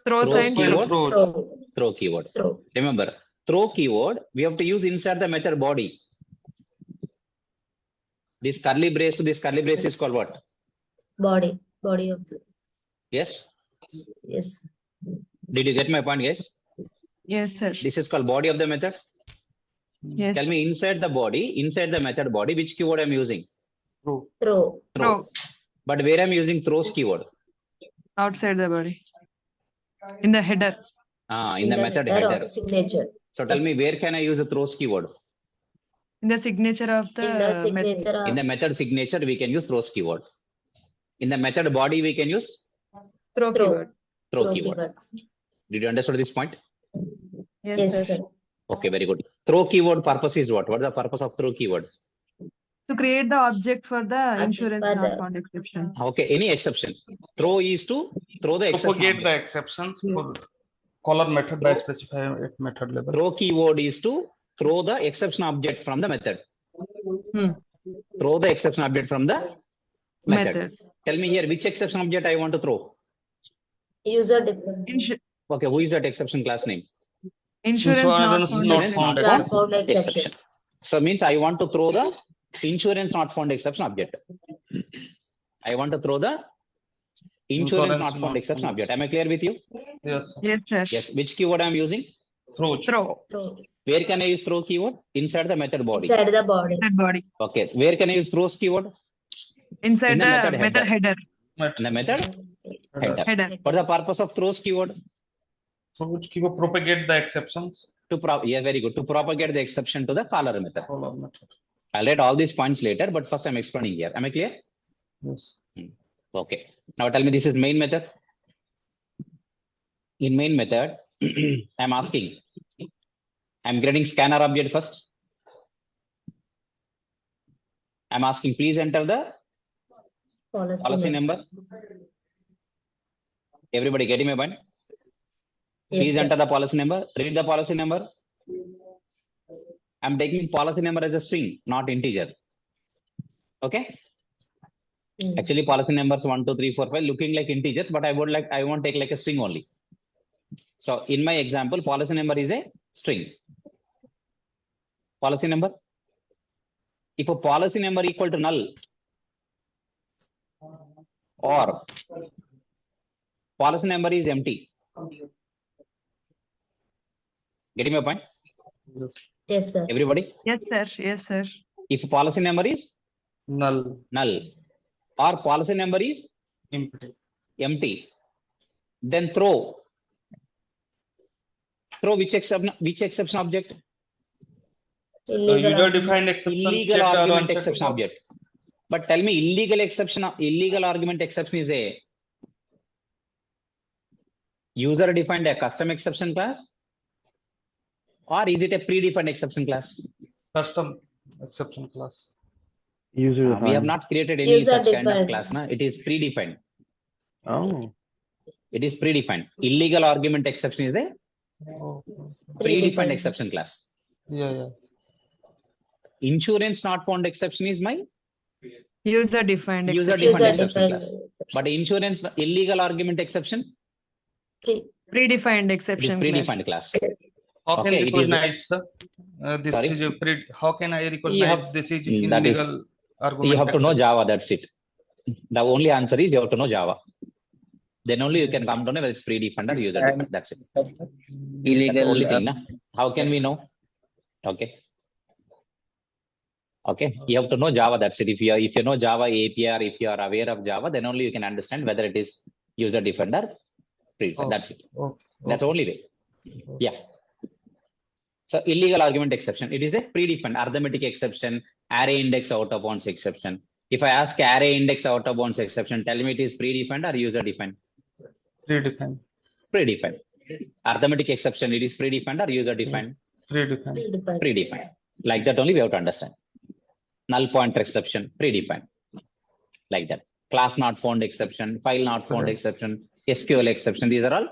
Throw Throw sign. keyword. Throw. Throw. Throw keyword. Throw. Remember, throw keyword we have to use inside the method body. This curly brace to this curly brace is called what? Body. Body of the. Yes. Yes. Did you get my point, guys? Yes, sir. This is called body of the method. Yes. Tell me inside the body, inside the method body, which keyword I'm using? Throw. Throw. Throw. But where I'm using throws keyword? Outside the body. In the header. In the method header header. of signature. So tell me, Yes. where can I use the throws keyword? In the signature of the, In the method. signature of. In the method signature, we can use throws keyword. In the method body, we can use Throw Throw. keyword. throw throw keyword. keyword. Did you understand this point? Yes, Yes, sir. sir. Okay, very good. Throw keyword purpose is what? What is the purpose of throw keyword? To create the object for the insurance for not the- found exception. Okay, any exception. Throw is to throw the exception. Propagate the object. exceptions for caller method by specifying at method level. Throw keyword is to throw the exception object from the method. Hmm. Throw the exception object from the method. Method. Tell me here, which exception object I want to throw? User different. Okay, who is that exception class name? Insurance not Insurance found not exception. found Not found exception. Exception. So means I want to throw the insurance not found exception object. I want to throw the insurance not found exception object. Am I clear with you? Yes. Yes, sir. Yes. Which keyword I am using? Throw. Throw. Throw. Where can I use throw keyword? Inside the method body. Inside the body. Method body. Okay. Where can I use throws keyword? Inside In the the method method header. In the method header. Header. What is the purpose of throws keyword? So which keyword propagate the exceptions? Yeah, very good. To propagate the exception to the caller method. Caller method. I'll write all these points later, but first I'm explaining here. Am I clear? Yes. Okay. Now tell me, this is main method. In main method, I'm asking, I'm getting scanner object first. I'm asking, please enter the policy number. Everybody getting my point? Yes, Please sir. enter the policy number. Read the policy number. I'm taking policy number as a string, not integer. Okay. Mm. Actually, policy numbers 1, 2, 3, 4, 5 looking like integers, but I won't take like a string only. So in my example, policy number is a string. Policy number. If a policy number equal to null or policy number is empty. Getting my point? Yes, sir. Everybody? Yes, sir. Yes, sir. If policy number is Null. or policy number is Empty. empty, then throw which exception object? Illegal. User defined exception. Illegal checked or argument unchecked. exception object. But tell me, illegal argument exception is a user defined a custom exception class, or is it a predefined exception class? Custom exception class. User We have defined. not created any User such kind of defined. class. Na? It is predefined. Oh, It is predefined. Illegal argument exception is a Oh, predefined exception class. yeah. Insurance not found exception is my User defined. user exception. defined User exception defined class. exception. But illegal argument exception, Predefined it is exception. predefined class. How can Okay, it is- recognize, sir? This Sorry? is a how can I recognize have- this is that is- illegal argument? You have to know exception? Java, that's it. The only answer is you have to know Java. Then only you can come to know whether it's predefined or user defined. That's it. That's the Illegal. only thing. Na? How can we know? Okay. Okay. You have to know Java. That's it. If you know Java API, or if you are aware of Java, then only you can understand whether it is user defined or predefined. Okay. That's it. Okay. That's the only way. Yeah. So illegal argument exception. It is a predefined arithmetic exception, array index out of bounds exception. If I ask array index out of bounds exception, tell me it is predefined or user defined? Predefined. Predefined. Arithmetic exception, it is predefined or user defined? Predefined. Predefined. Predefined. Like that only we have to understand. Null pointer exception, predefined. Like that. Class not found exception, file not found Okay. exception, SQL exception, these are all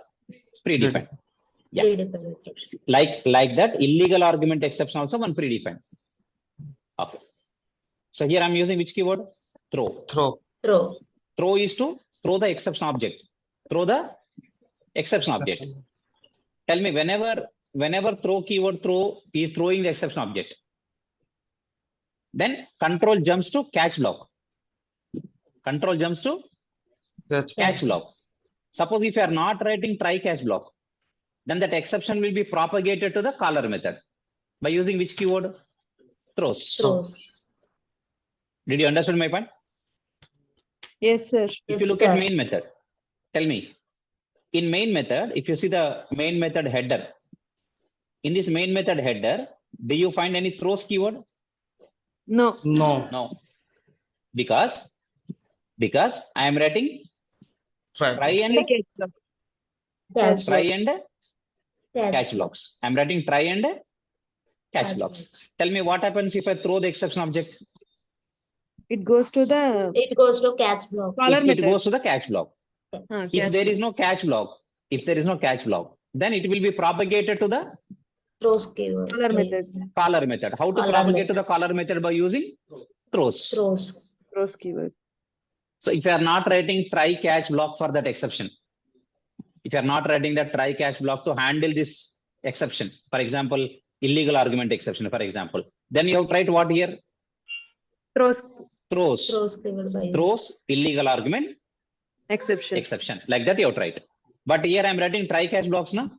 predefined. Yeah. Predefined exception. Like that, illegal argument exception also one predefined. Okay. So here I'm using which keyword? Throw. Throw. Throw. Throw is to throw the exception object. Throw the exception object. Tell me whenever throw keyword throw is throwing the exception object. Then control jumps to catch block. Control jumps to Catch. catch block. Suppose if you are not writing try catch block, then that exception will be propagated to the caller method by using which keyword? Throws. Throws. Did you understand my point? Yes, sir. If Yes, you look sir. at main method, tell me, in main method, if you see the main method header, in this main method header, do you find any throws keyword? No. No. No. Because I am writing Try. try and Catch. try and Catch. catch blocks. I'm writing try and catch blocks. Tell me what happens if I throw the exception object? It goes to the It goes to catch block. caller It method. goes to the catch block. Huh, If catch there block. is no catch block, then it will be propagated to the Throws keyword. Caller method. caller method. How to Caller propagate to method. the caller method? By using throws. Throws. Throws keyword. So if you are not writing try catch block for that exception, if you are not writing that try catch block to handle this exception, for example, illegal argument exception, for example, then you have to write what here? Throws Throws. Throws keyword by Throws illegal argument exception. exception. Like that you have to write. But here I am writing try catch blocks now.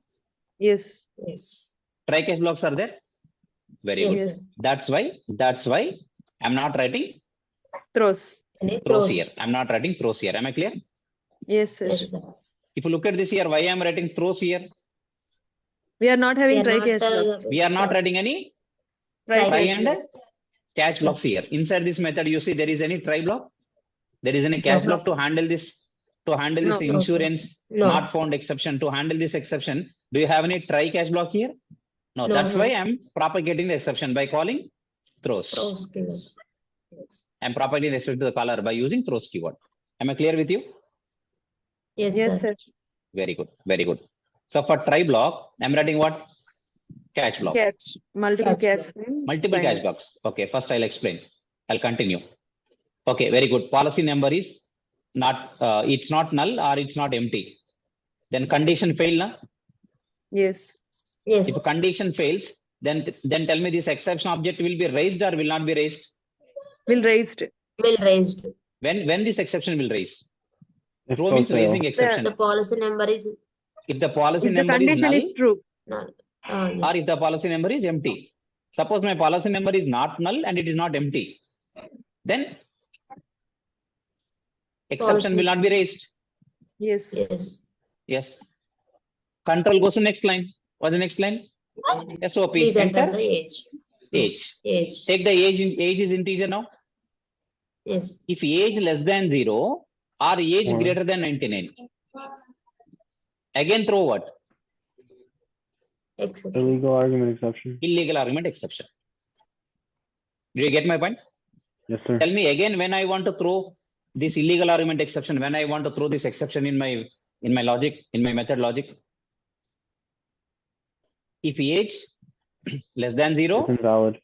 Yes. Yes. Try catch blocks are there. Very Yes, good. sir. That's why I'm not writing Throws. Any throws throws. here. I'm not writing throws here. Am I clear? Yes, sir. Yes, sir. If you look at this here, why I'm writing throws here? We are not having We are try not, catch block. We are not writing any Try try catch and block. catch blocks here. Inside this method, you see there is any try block? There is any catch No. block to handle this No. No, sir. insurance No. not found exception, to handle this exception. Do you have any try catch block here? No, No, that's no. why I'm propagating the exception by calling throws. Throws keyword. Yes. I'm properly restricted to the color by using throws keyword. Am I clear with you? Yes, Yes, sir. sir. Very good. Very good. So for try block, I'm writing what? Catch block. Catch. Multiple Catch catch. in Multiple binary. catch blocks. Okay, first I'll explain. I'll continue. Okay, very good. Policy number is not, it's not null or it's not empty. Then condition fail, na? Yes. Yes. If a condition fails, then tell me this exception object will be raised or will not be raised? Will raised. Will raised. When this exception will raise? If Throw means both fail. raising exception. The policy number is If the policy If the number is condition null is true. null. Yeah. or if the policy number is empty. Suppose my policy number is not null and it is not empty. Then exception Policy. will not be raised. Yes. Yes. Yes. Control goes to next line. What's the next line? SOP. Please enter Enter the age. age. Age. Take the age is integer now. Yes. If age less than 0 or age One. greater than 99. Again throw what? Exception. Illegal argument exception. Illegal argument exception. Do you get my point? Yes, sir. Tell me again when I want to throw this illegal argument exception, when I want to throw this exception in my logic, in my method logic. If age less than It's 0 invalid.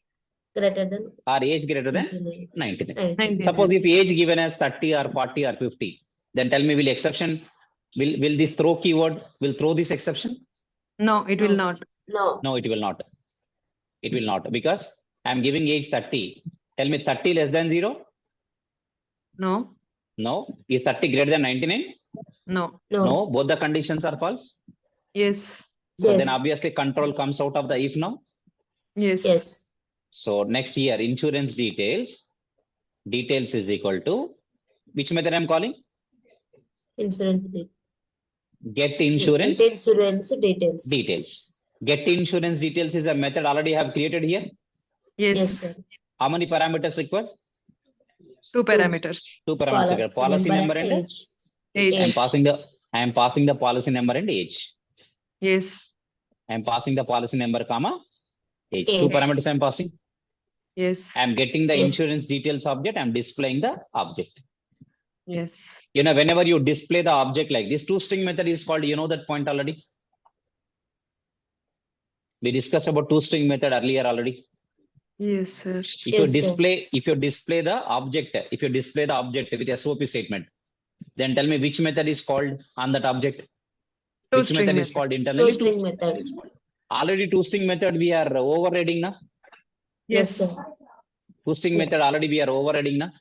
Greater than or age greater than 99. 99. 99. Suppose if age given as 30 or 40 or 50, then tell me will exception, will this throw keyword will throw this exception? No, it will No. not. No. No, it will not. It will not because I'm giving age 30. Tell me 30 less than 0? No. No. Is 30 greater than 99? No. No. No. Both the conditions are false. Yes. So Yes. then obviously control comes out of the if now. Yes. Yes. So next year insurance details is equal to which method I'm calling? Insurance. Get insurance Insurance details. details. Get insurance details is a method already have created here. Yes. Yes, sir. How many parameters required? Two parameters. Two parameters required. Policy number and age. Age. I am Age. passing the policy number and age. Yes. I am passing the policy number comma age. Two Age. parameters I am passing. Yes. I am getting the Yes. insurance details object. I am displaying the object. Yes. You know, whenever you display the object like this, toString method is called, you know that point already. We discussed about toString method earlier already. Yes, sir. If Yes, you sir. display the object, with SOP statement, then tell me which method is called on that object. Which ToString method is method. called internally? ToString method. Already toString method we are overriding now. Yes, sir. ToString method already we are overriding now.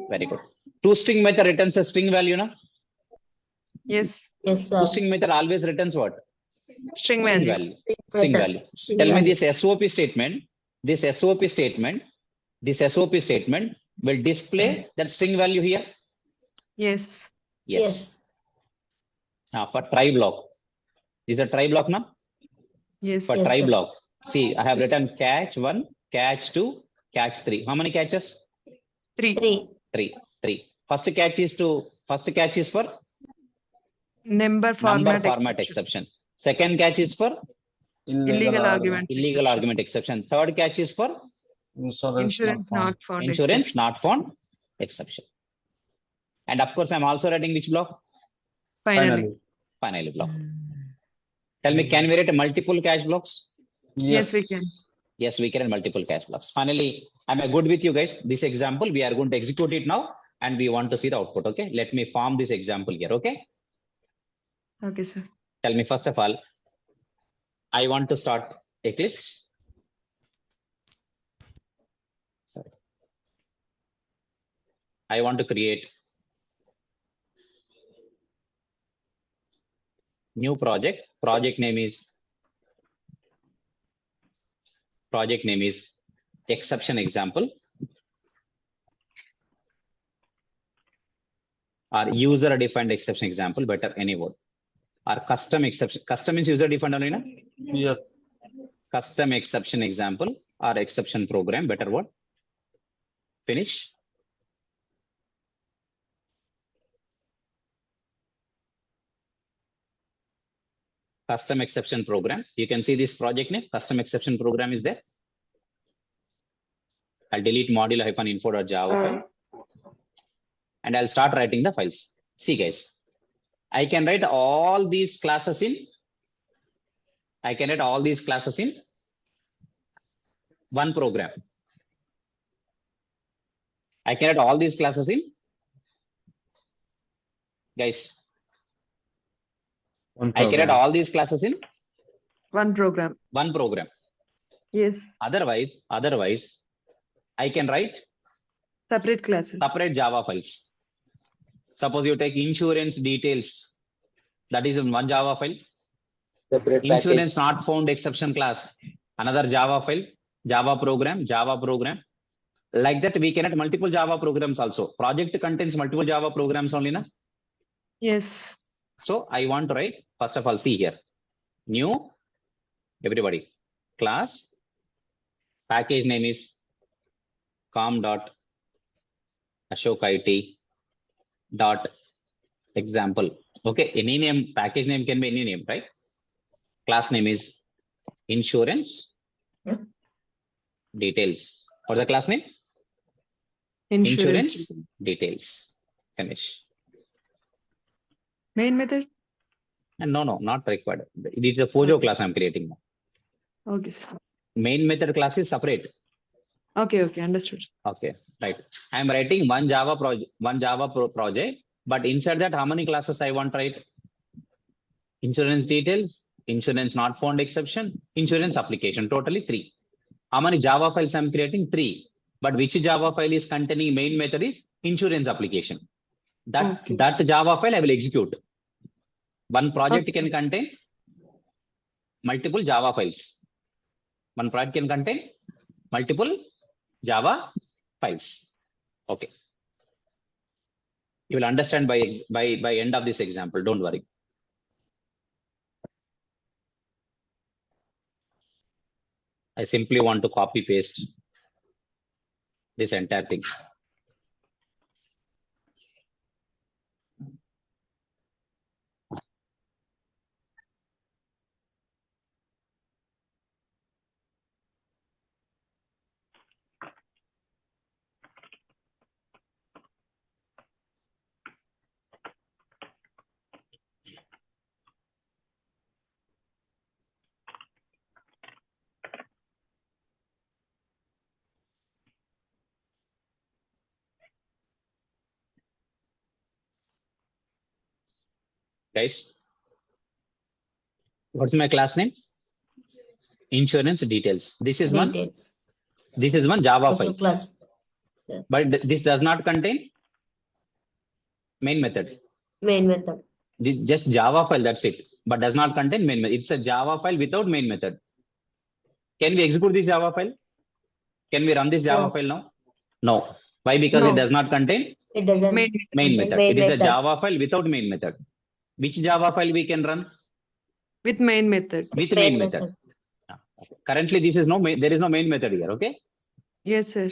Very good. ToString method returns a string value now. Yes. Yes, sir. ToString method always returns what? String String value. value. String Method. value. String Tell me value. this SOP statement will display that string value here. Yes. Yes. For try block. Is a try block now? Yes. For Yes, try sir. block. See, I have written catch 1, catch 2, catch 3. How many catches? 3. 3. 3. First catch is for Number number format. format exception. Second catch is for Illegal argument. illegal argument exception. Third catch is for Insurance not found. insurance not found exception. And of course, I'm also writing which block? Finally. Finally block. Tell me, can we write multiple catch blocks? Yes, we can. Yes, we can write multiple catch blocks. Finally, am I good with you guys? This example, we are going to execute it now and we want to see the output. Okay, let me form this example here. Okay, Okay, sir. tell me first of all, I want to start Eclipse. Sorry. I want to create new project. Project name is exception example or user defined exception example, better any word, or custom exception. Custom means user defined only, na? Yes. Custom exception example or exception program, better word. Finish. Custom exception program. You can see this project name, custom exception program is there. I'll delete module-info.java file. And I'll start writing the files. See guys, I can write all these classes in one program. I can write all these classes in, guys, One I can write program. all these classes in One program. one program. Yes. Otherwise, I can write Separate classes. separate Java files. Suppose you take insurance details, that is in one Java file. Separate Insurance package. not found exception class, another Java file, Java program. Like that, we can add multiple Java programs also. Project contains multiple Java programs only, na? Yes. So I want to write, first of all, see here, new, everybody, class, package name is com.ashokit.example. Okay, any name, package name can be any name, right? Class name is insurance details. What's the class name? Insurance details. Finish. Main method. And no, not required. It is a Fojo class I'm creating now. Okay, sir. Main method class is separate. Okay, understood. Okay, right. I'm writing one Java project, but inside that, how many classes I want to write? Insurance details, insurance not found exception, insurance application, totally 3. How many Java files I'm creating? 3. But which Java file is containing main method is insurance application. That Java file I will execute. One project can contain multiple Java files. One project can contain multiple Java files. Okay. You will understand by end of this example. Don't worry. I simply want to copy paste this entire thing. Guys, what's my class name? Insurance details. This is Details. one Java Also file, class. but this does not contain main method. Main method. This just Java file, that's it, but does not contain main method. It's a Java file without main method. Can we execute this Java file? Can we run this Java No. file now? No. Why? Because No. it does not contain It doesn't. Main main method. Main It is a method. Java file without main method. Which Java file we can run? with main method. With main method. Currently, there is no main method here. Okay. Yes, sir.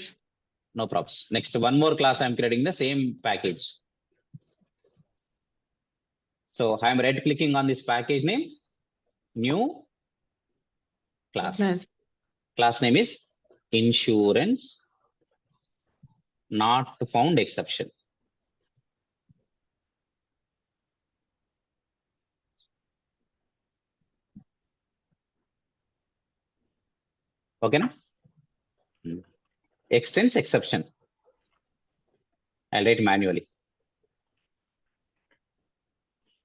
No props. Next, one more class I'm creating the same package. So I'm right clicking on this package name, new class. Class name is insurance not found exception. Okay, na? Extends exception. I'll write manually.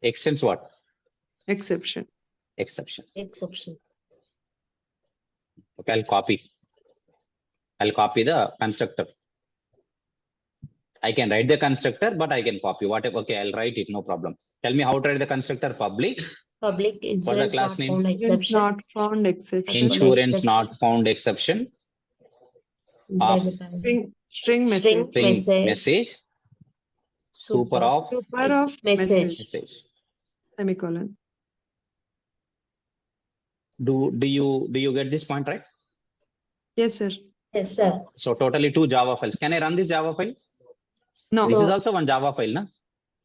Extends what? Exception. Exception. Exception. Okay, I'll copy the constructor. I can write the constructor, but I can copy whatever. Okay, I'll write it, no problem. Tell me how to write the constructor. Public Public insurance class not name? found exception. Not found exception. insurance exception. not found exception. Inside of the package. String message. String String message. message. Super of Super of Message. message. Semicolon. Do you get this point right? Yes, sir. Yes, sir. So totally 2 Java files. Can I run this Java file? No, This is also one Java file, na?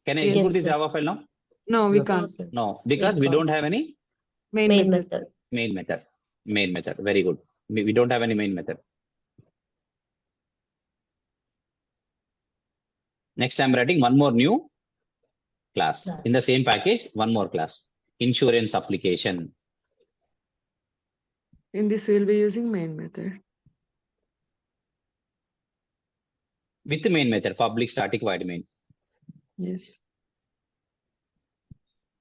Can I Yes, execute this sir. Java file now? no, we Yes. can't. No, because we can't. don't have any Main Main method. method. main method. Main method. Very good. We don't have any main method. Next, I'm writing one more new class. In the Class. same package, one more class. Insurance application. In this, we'll be using main method. With the main method, public static void main. Yes.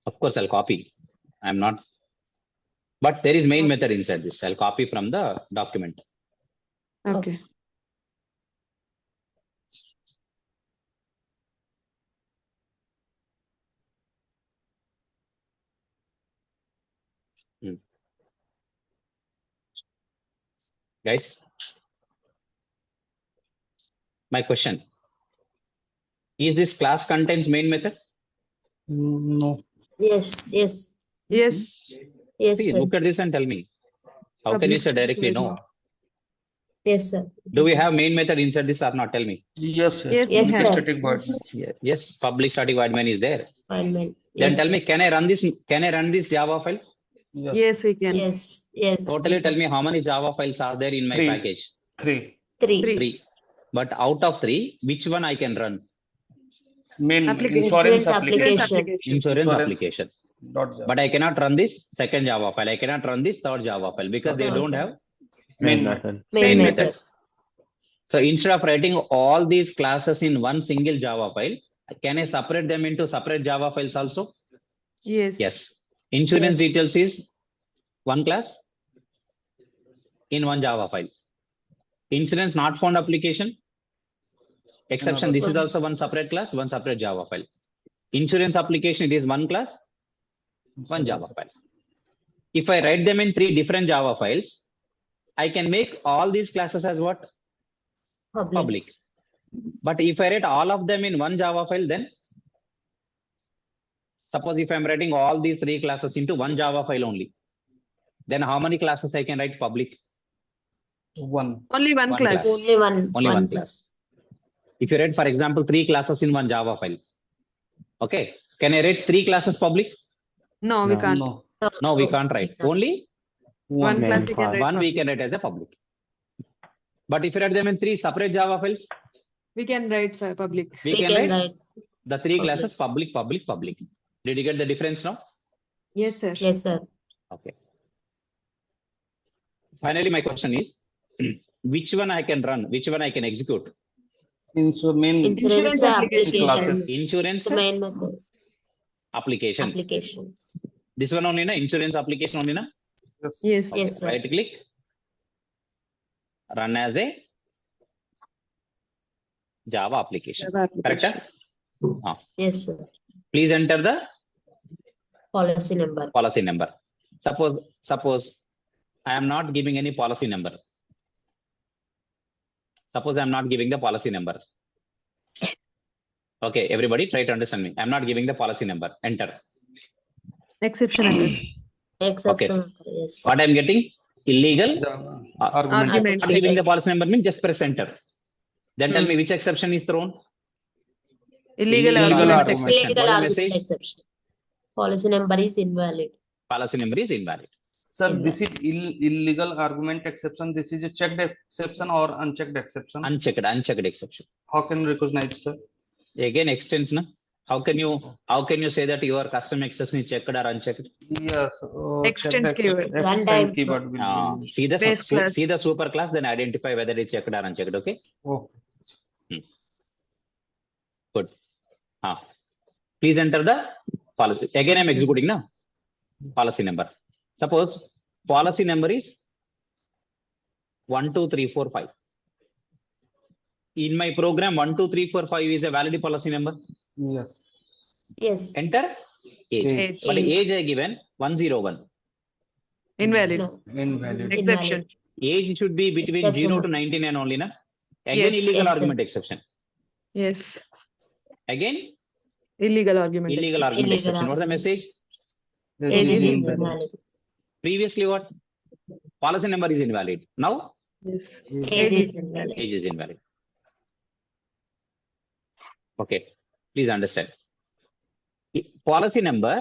Of course, I'll copy. I'm not. But there is main method inside this. I'll copy from the document. Okay. Guys, my question. Is this class contains main method? No. Yes, yes, Yes. yes, See, sir. look at this and tell me. How can you say directly no? Yes, sir. Do we have main method inside this or not? Tell me. Yes, Yes, Yes, we sir. have. Static void. Yes, public static void main is there. Fine, man. Then Yes, tell sir. me, can I run this? Can I run this Java file? Yes. Yes, we can. Yes, yes. Totally tell me how many Java files are there in my Three. package? 3. Three. Three. 3. But out of 3, which one I can run? Main Application. insurance Insurance application. application. Insurance Insurance. application. Dot Java. But I cannot run this second Java file. I cannot run this third Java file because they Okay. don't have. Main method. Main Main method. So instead of writing all these classes in one single Java file, can I separate them into separate Java files also? Yes. Yes. Insurance Yes. details is one class in one Java file. Insurance not found application exception. Another This is class. also one separate class, one separate Java file. Insurance application, it is one class, one Java file. If I write them in 3 different Java files, I can make all these classes as what? Public. But if I write all of them in one Java file, then suppose if I'm writing all these 3 classes into one Java file only, then how many classes I can write public? 1. Only one One class. class. Only one. Only one class. If you write, for example, 3 classes in one Java file, okay, can I write 3 classes public? No, we No. can't. No. No, we can't write. Only One Main class we can file. write. one we can write as a public. But if you write them in 3 separate Java files, We can write sir, public. we We can can write write. the 3 public. classes public, public, public. Did you get the difference now? Yes, sir. Yes, sir. Okay. Finally, my question is, which one I can run, which one I can execute? Main Insurance application. classes. Insurance The main method. application. Application. This one only na, insurance application only na? Yes. Yes. Okay. Yes, sir. Right click, run as a Java application. Java Correct? application. Yes, sir. Please enter the Policy number. policy number. Suppose I am not giving any policy number. Suppose I am not giving the policy number. Okay, everybody try to understand me. I am not giving the policy number. Enter. Exception error. Exception. Yes. What I am getting? Illegal. Java. Uh, Argument. Argument. Not giving the policy number means just press enter. Then tell me which exception is thrown. Illegal Illegal argument argument. exception. Illegal What is the argument message? exception. Policy number is invalid. Policy number is invalid. Sir, Invalid. this is illegal argument exception. This is a checked exception or unchecked exception. Unchecked exception. How can you recognize, sir? Again, extension. How can you say that your custom exception is checked or unchecked? Yes. Extend checked keyword. exception. Runtime. Extend keyword will be used. See the Base class. see the super class, then identify whether it's checked or unchecked. Okay. Oh, Good. Please enter the policy. Again, I'm executing now. Policy number. Suppose policy number is 1, 2, 3, 4, 5. In my program, 1, 2, 3, 4, 5 is a valid policy number. yes. Yes. Enter age. Age. But age I given 101. Invalid. No. Invalid. Exception. Age should be between Exception. 0 to 99 only, na? Again, Yes. illegal Yes, sir. argument exception. Yes. Again, Illegal argument. illegal argument Illegal exception. What's the argument. message? Age is Invalid. invalid. Previously, what? Policy number is invalid. Now, Yes. Age is invalid. age is invalid. Okay, please understand. Policy number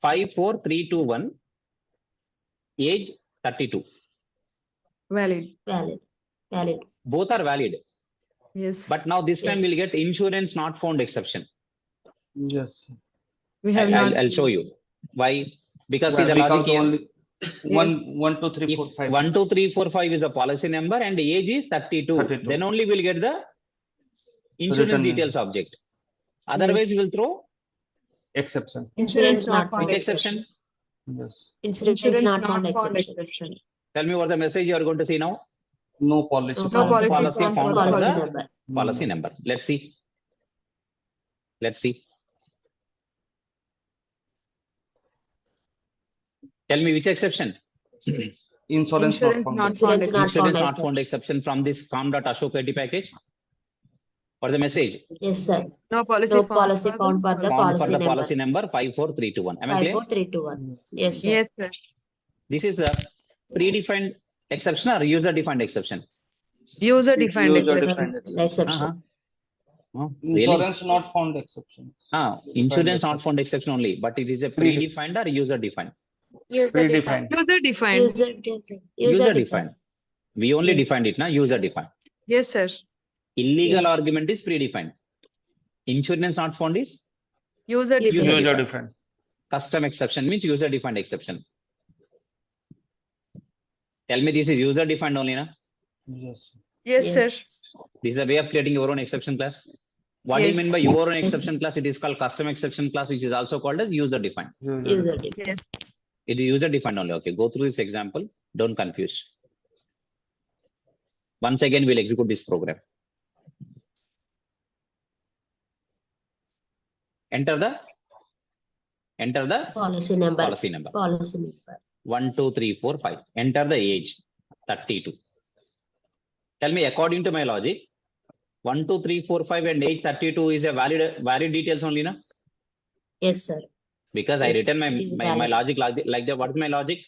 54321, age 32. Valid. Valid. Valid. Both are valid. Yes. But now this time we'll Yes. get insurance not found exception. Yes. We have not. I'll show you why. Because see the Because logic here. only one, two, three, If 4, 5. 1, 2, 3, 4, 5 is the policy number and age is 32, 32. then only we'll get the insurance Written details object. Otherwise, we'll throw Exception. Insurance not found which exception? Yes. Insurance not found exception. Tell me what the message you are going to see now. No policy. No found. policy Policy found found for for Policy the number. policy number. Let's see. Let's see. Tell me which exception. Insurance not found. not Insurance found. not Insurance found not found exception from this com.ashok ID package. For the message Yes, sir. No policy No found. policy found for the found for policy the number. policy number 54321. Am I clear? 54321. Yes, sir. Yes, sir. This is a predefined exception or user defined exception. User defined. User exception. defined Exception. Oh, really? Insurance not found exception. Insurance not found exception only, but it is a predefined or user defined? Predefined. User defined. User defined. User defined. We only Yes. defined it now, user defined. Yes, sir. Illegal Yes. argument is predefined. Insurance not found is User User defined. User defined. defined. custom exception means user defined exception. Tell me this is user defined only, na? Yes. Yes, sir. Yes. This is the way of creating your own exception class. What do you Yes. mean by your own Yes. exception class? It is called custom exception class, which is also called as user defined. User defined. It is user defined only. Okay, go through this example. Don't confuse. Once again, we'll execute this program. Enter the Policy number. policy number. Policy number. 1, 2, 3, 4, 5. Enter the age 32. Tell me, according to my logic, 1, 2, 3, 4, 5 and age 32 is a valid details only, na? Yes, sir. Because I Yes, written it is my valid. logic like that. What is my logic?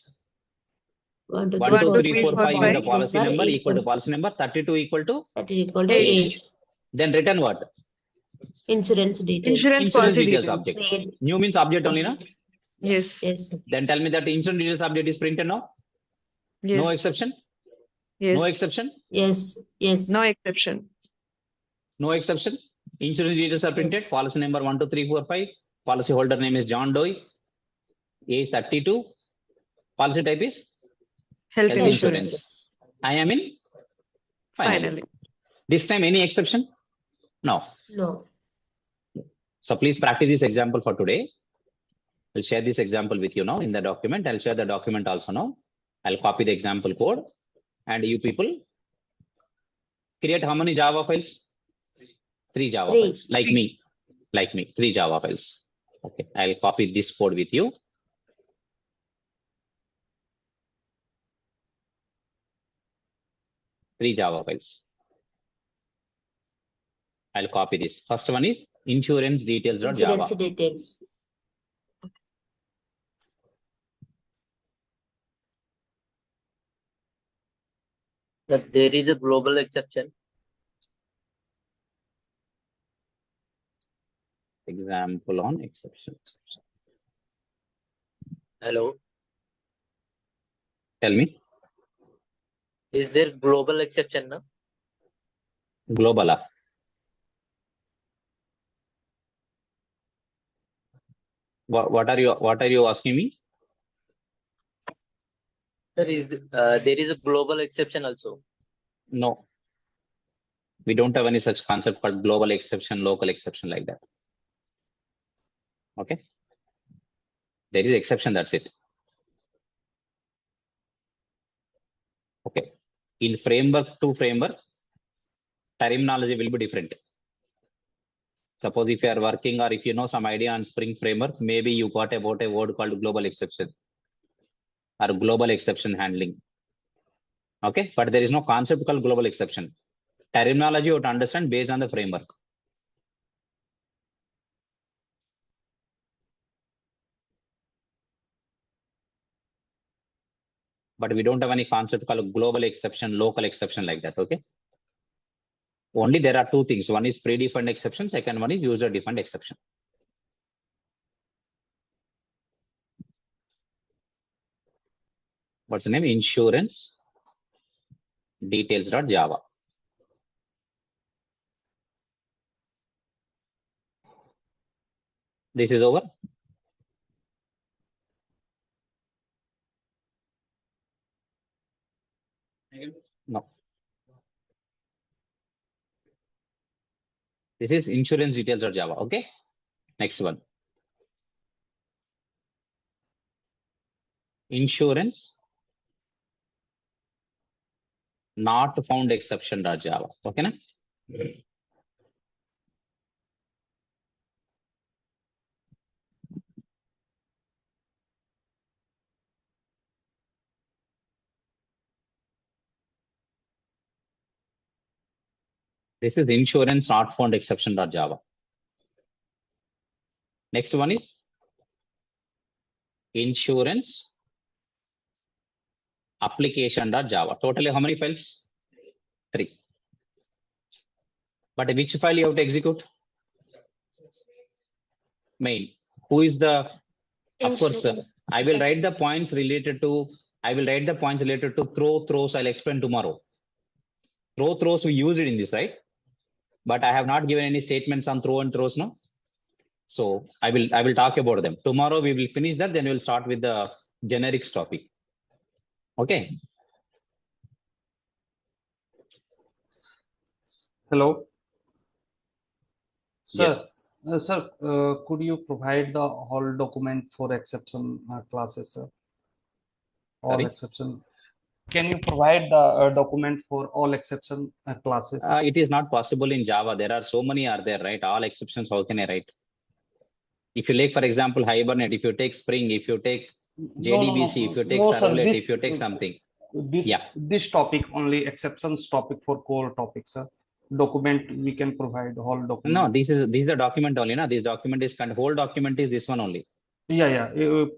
1, 2, 1, 2, 3, 4, 5 is the policy number equal to policy number, 32 equal to, That is equal to Age. age. then return what? Insurance details. Insurance Insurance policy details details. object. Trade. New means object only, na? Yes. Yes, sir. Then tell me that insurance details object is printed now? Yes. No exception? Yes. No exception? Yes. Yes. No exception. No exception. Insurance details are printed. Yes. Policy number 1, 2, 3, 4, 5. Policy holder name is John Doe. Age 32. Policy type is Health Health insurance. insurance. I am in finally. Finally. This time any exception? No. No. So please practice this example for today. I'll share this example with you now in the document. I'll share the document also now. I'll copy the example code and you people create how many Java files? 3 Java 3. files. Like me. 3 Java files. Okay. I'll copy this code with you. Three Java files. I'll copy this. First one is insurance details.java. Insurance details. That there is a global exception. Example on exceptions. Hello. Tell me. Is there global exception now? Global. What are you asking me? There is a global exception also. No. We don't have any such concept called global exception, local exception like that. Okay. There is exception, that's it. Okay. In framework to framework, terminology will be different. Suppose if you are working or if you know some idea on Spring Framework, maybe you got about a word called global exception or global exception handling. Okay, but there is no concept called global exception. Terminology you have to understand based on the framework. But we don't have any concept called global exception, local exception like that. Okay. Only there are two things. One is predefined exception. Second one is user defined exception. What's the name? Insurance details.java. This is over. No. This is insurance details or Java. Okay. Next one. Insurance not found exception dot Java. Okay. Na? This is insurance not found exception dot Java. Next one is insurance application dot Java. Totally how many files? 3. But which file you have to execute? Main. Who is the? Of course, I will write the points related to. Throws. I'll explain tomorrow. Throws we use it in this, right? But I have not given any statements on throw and throws, no. So I will talk about them tomorrow. We will finish that. Then we'll start with the generics topic. Okay. Hello. Sir, Yes. Sir, could you provide the whole document for exception classes, sir? All Sorry? exception. Can you provide the document for all exception classes? It is not possible in Java. There are so many are there, right? All exceptions. How can I write? If you take, for example, Hibernate, if you take Spring, if you take JDBC, if you take No, sir, Servlet, this- if you take something. This Yeah. this topic only exceptions topic for core topic, sir. Document we can provide whole document. No, this is the document only. No, this document is whole document is this one only. Yeah. I'm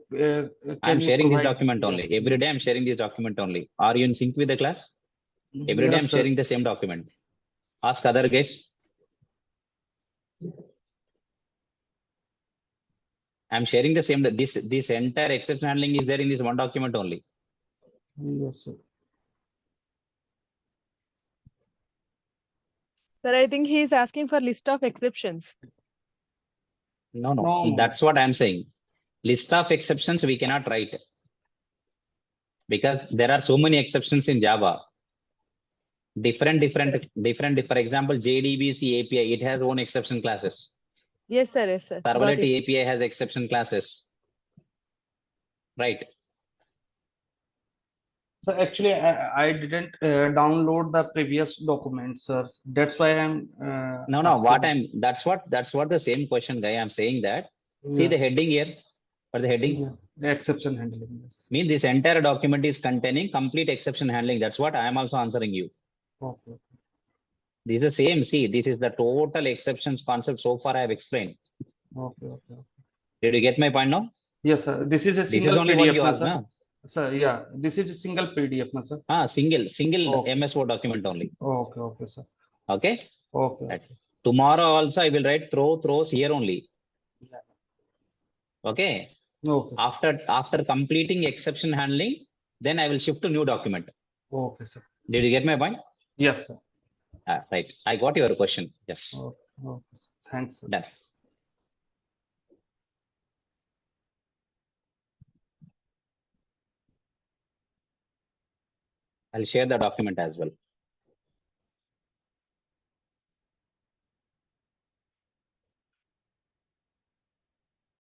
Can you sharing this provide- document only. Every day I'm sharing this document only. Are you in sync with the class? Every day Yes, I'm sir. sharing the same document. Ask other guys. I'm sharing the same. This entire exception handling is there in this one document only. Yes, sir. Sir, I think he is asking for list of exceptions. No. No. That's what I'm saying. List of exceptions we cannot write because there are so many exceptions in Java. Different. For example, JDBC API, it has own exception classes. Yes, sir. Yes, sir. Got Servlet it. API has exception classes. Right. So actually, I didn't download the previous documents, sir. That's why I'm. No. asking. That's what the same question, guy. I'm saying that. See Yeah. the heading here. For the heading, Yeah. The exception handling. Yes. means this entire document is containing complete exception handling. That's what I am also answering you. Okay. This is the same. See, this is the total exceptions concept so far I have explained. Okay. Did you get my point now? Yes, sir. This is a This is single only what PDF, you na, asked, sir. na? Sir, yeah. This is a single PDF, na, sir. Single Oh. MS Word document only. Okay, sir. Okay. Okay. Right. Tomorrow also I will write throws here only. Okay. Okay. After completing exception handling, then I will shift to new document. Okay, sir. Did you get my point? Yes, sir. Right. I got your question. Yes. Okay, sir. Thanks, sir. Done. I'll share the document as well.